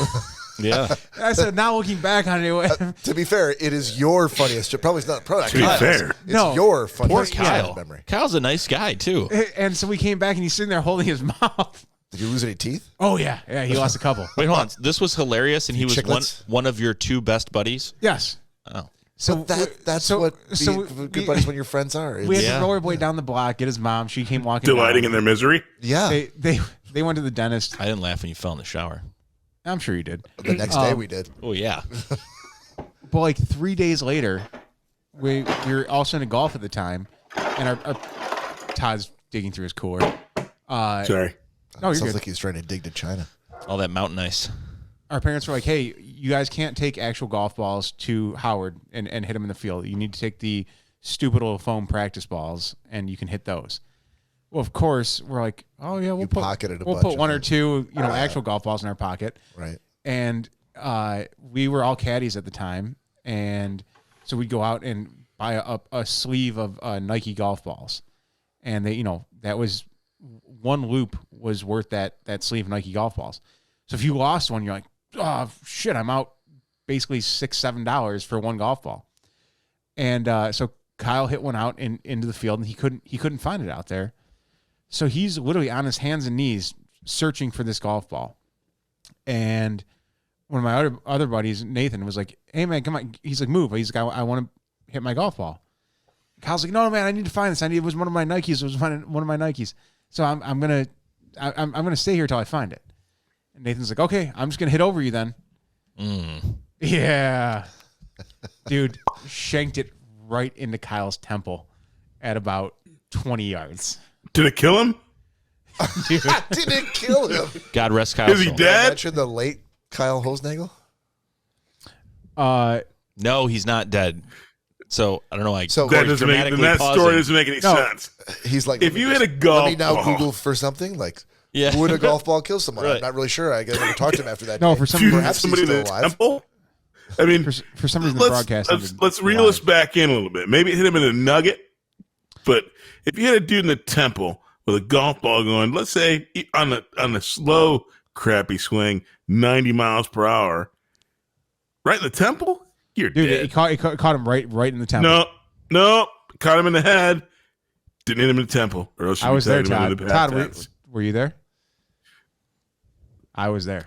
Yeah.
I said, now looking back on it...
To be fair, it is your funniest joke. Probably not
To be
Kyle's.
fair.
It's your funniest
Kyle.
memory.
Kyle's a nice guy too.
And so we came back, and he's sitting there holding his mouth.
Did you lose any teeth?
Oh, yeah. Yeah, he lost a couple.
Wait, hold on. This was hilarious, and he was
Chiclets?
one of your two best buddies.
Yes.
Oh,
So
That's
so-
what
so
good
we-
buddies when your friends are.
We had
Yeah.
to rollerblade down the block, get his mom. She came walking
Delighting
down.
in their misery.
Yeah.
They went to the dentist.
I didn't laugh when you fell in the shower.
I'm sure you did.
The next day we did.
Oh yeah.
But like 3 days later, we were also into golf at the time, and our Todd's digging through his cooler.
Sorry.
No, you're
Sounds
good.
like he's trying to dig to China.
All that mountain ice.
Our parents were like, "Hey, you guys can't take actual golf balls to Howard and hit them in the field. You need to take the stupid little foam practice balls, and you can hit those." Well, of course, we're like, "Oh yeah, we'll
pocketed a
we'll
bunch
put
of
one or
them.
two, actual golf balls in our pocket."
Right.
And we were all caddies at the time, and so we'd go out and buy a sleeve of Nike golf balls, and they, that was one loop was worth that sleeve of Nike golf balls. So if you lost one, you're like, oh shit, I'm out basically $6-7 for one golf ball. And so Kyle hit one out into the field, and he couldn't find it out there. So he's literally on his hands and knees searching for this golf ball. And one of my other buddies, Nathan, was like, "Hey man, come on." He's like, "Move." He's like, "I want to hit my golf ball." Kyle's like, "No man, I need to find this. It was one of my Nikes. It was one of my Nikes. So I'm gonna stay here till I find it." And Nathan's like, "Okay, I'm just gonna hit over you then." Yeah, dude, shanked it right into Kyle's temple at about 20 yards.
Did it kill him?
Dude,
Didn't kill him.
God rest Kyle's
Is he
soul.
dead?
Mention the late Kyle Hosnagel.
No, he's not dead. So I don't know. Like
So
That
Corey's
doesn't make
dramatically
that
pausing.
story doesn't make any
No.
sense.
He's like,
If
let me
you hit
just-
a golf
let me now
ball-
Google for something like,
Yeah.
would a golf ball kill someone?
Right.
I'm not really sure. I never talked to him after that.
No,
day.
for some
Shoot
reason,
Perhaps he's
somebody in
still
the
alive.
temple. I mean,
for some reason, the broadcast.
let's reel this back in a little bit. Maybe hit him in a nugget, but if you hit a dude in the temple with a golf ball going, let's say on a slow, crappy swing, 90 miles per hour, right in the temple, you're
Dude,
dead.
he caught him right in the temple.
No, caught him in the head. Didn't hit him in the temple, or else
I was there, Todd.
The
Todd, were you there? I was there.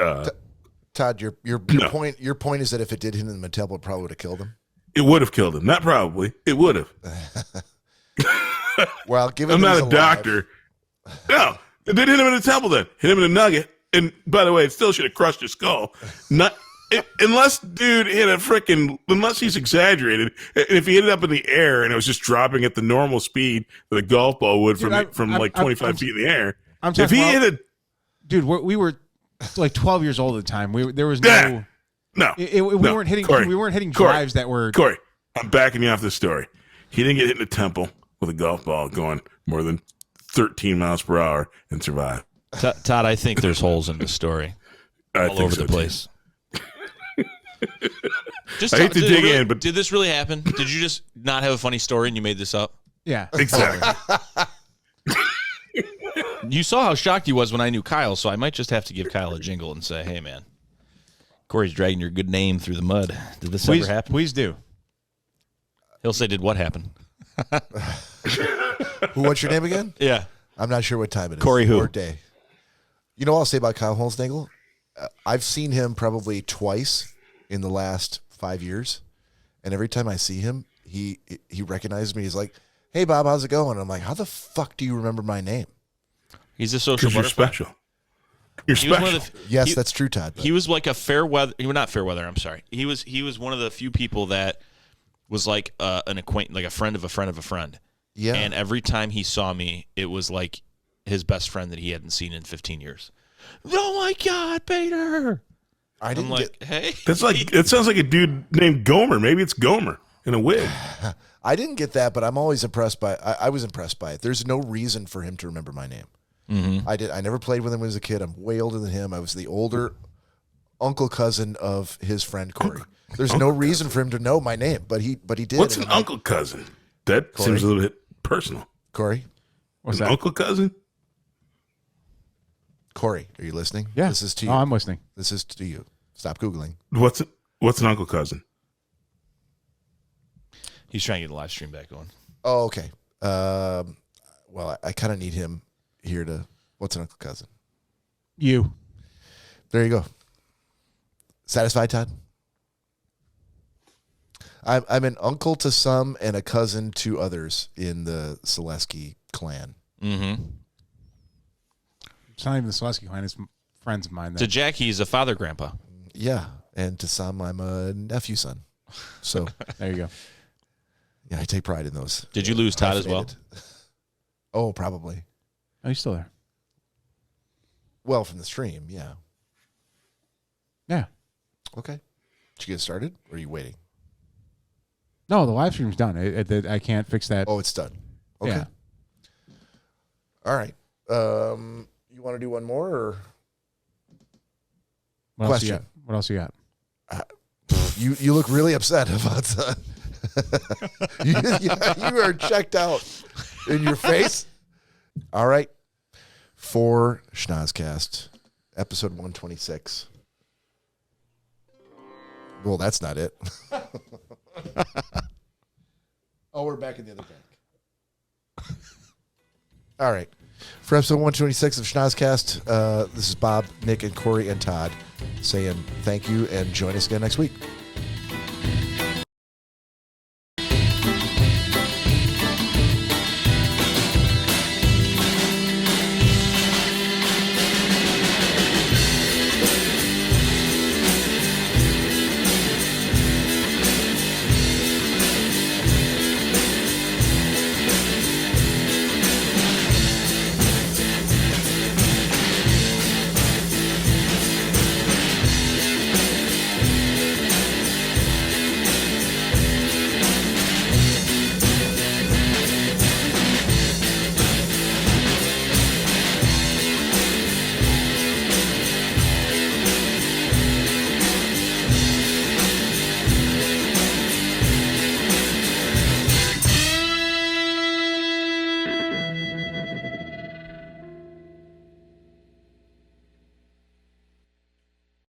Todd, your
No.
point is that if it did hit him in the temple, it probably would have killed him.
It would have killed him. Not probably. It would have.
Well, given
I'm
that
not
he's
a
alive-
doctor. No, they didn't hit him in the temple. Then hit him in a nugget. And by the way, it still should have crushed his skull. Unless dude hit a freaking. Unless he's exaggerated. And if he hit it up in the air and it was just dropping at the normal speed that a golf ball would from like 25 feet in the air.
I'm
If he hit a
dude, we were like 12 years old at the time. There was no.
No,
we weren't hitting.
Corey,
We weren't hitting
Corey,
drives that were.
Corey, I'm backing you off this story. He didn't get hit in the temple with a golf ball going more than 13 miles per hour and survive.
Todd, I think there's holes in the story all over the place. Just
I hate to dig in, but
did this really happen? Did you just not have a funny story and you made this up?
Yeah,
exactly.
You saw how shocked he was when I knew Kyle, so I might just have to give Kyle a jingle and say, "Hey, man, Corey's dragging your good name through the mud. Did this ever happen?"
Please do.
He'll say, "Did what happen?"
What's your name again?
Yeah,
I'm not sure what time it is.
Corey who?
Or day. You know what I'll say about Kyle Holznagel? I've seen him probably twice in the last 5 years, and every time I see him, he recognizes me. He's like, "Hey, Bob, how's it going?" I'm like, "How the fuck do you remember my name?"
he's a social
Because you're
butterfly.
special. You're
He was one
special.
of the,
Yes, that's true, Todd.
he was like a fair weather. Not fair weather. I'm sorry. He was one of the few people that was like an acquaintance, like a friend of a friend of a friend.
Yeah.
And every time he saw me, it was like his best friend that he hadn't seen in 15 years. Oh my God, Bader!
I
I'm
didn't
like,
get.
hey,
It sounds like a dude named Gomer. Maybe it's Gomer in a wig.
I didn't get that, but I'm always impressed by. I was impressed by it. There's no reason for him to remember my name.
Mm-hmm.
I never played with him when I was a kid. I'm way older than him. I was the older uncle cousin of his friend Cory. There's no reason for him to know my name, but he did.
What's
and
an uncle cousin? That
Corey?
seems a little bit personal.
Cory?
What's
An
that?
uncle cousin?
Cory, are you listening?
Yeah.
This is to you.
Oh, I'm listening.
This is to you. Stop Googling.
What's an uncle cousin?
he's trying to get the live stream back going.
Oh, okay. Well, I kind of need him here to. What's an uncle cousin?
You.
There you go. Satisfied, Todd? I'm an uncle to some and a cousin to others in the Selesky clan.
Mm-hmm.
It's not even the Selesky clan. It's friends of mine.
To Jackie, he's a father grandpa.
Yeah, and to some, I'm a nephew son. So
There you go.
yeah, I take pride in those.
Did you lose Todd as well?
Hyphenated. Oh, probably.
Oh, he's still there.
Well, from the stream, yeah.
Yeah.
Okay. Did you get started, or are you waiting?
No, the live stream's done. I can't fix that.
Oh, it's done. Okay.
Yeah.
All right. You want to do one more, or
What
question.
else you got? What else you got?
you look really upset about the. you are checked out in your face. All right. For Schnozzcast, episode 126. Well, that's not it. Oh, we're back in the other bank. All right. For episode 126 of Schnozzcast, this is Bob, Nick, and Cory, and Todd saying thank you and join us again next week.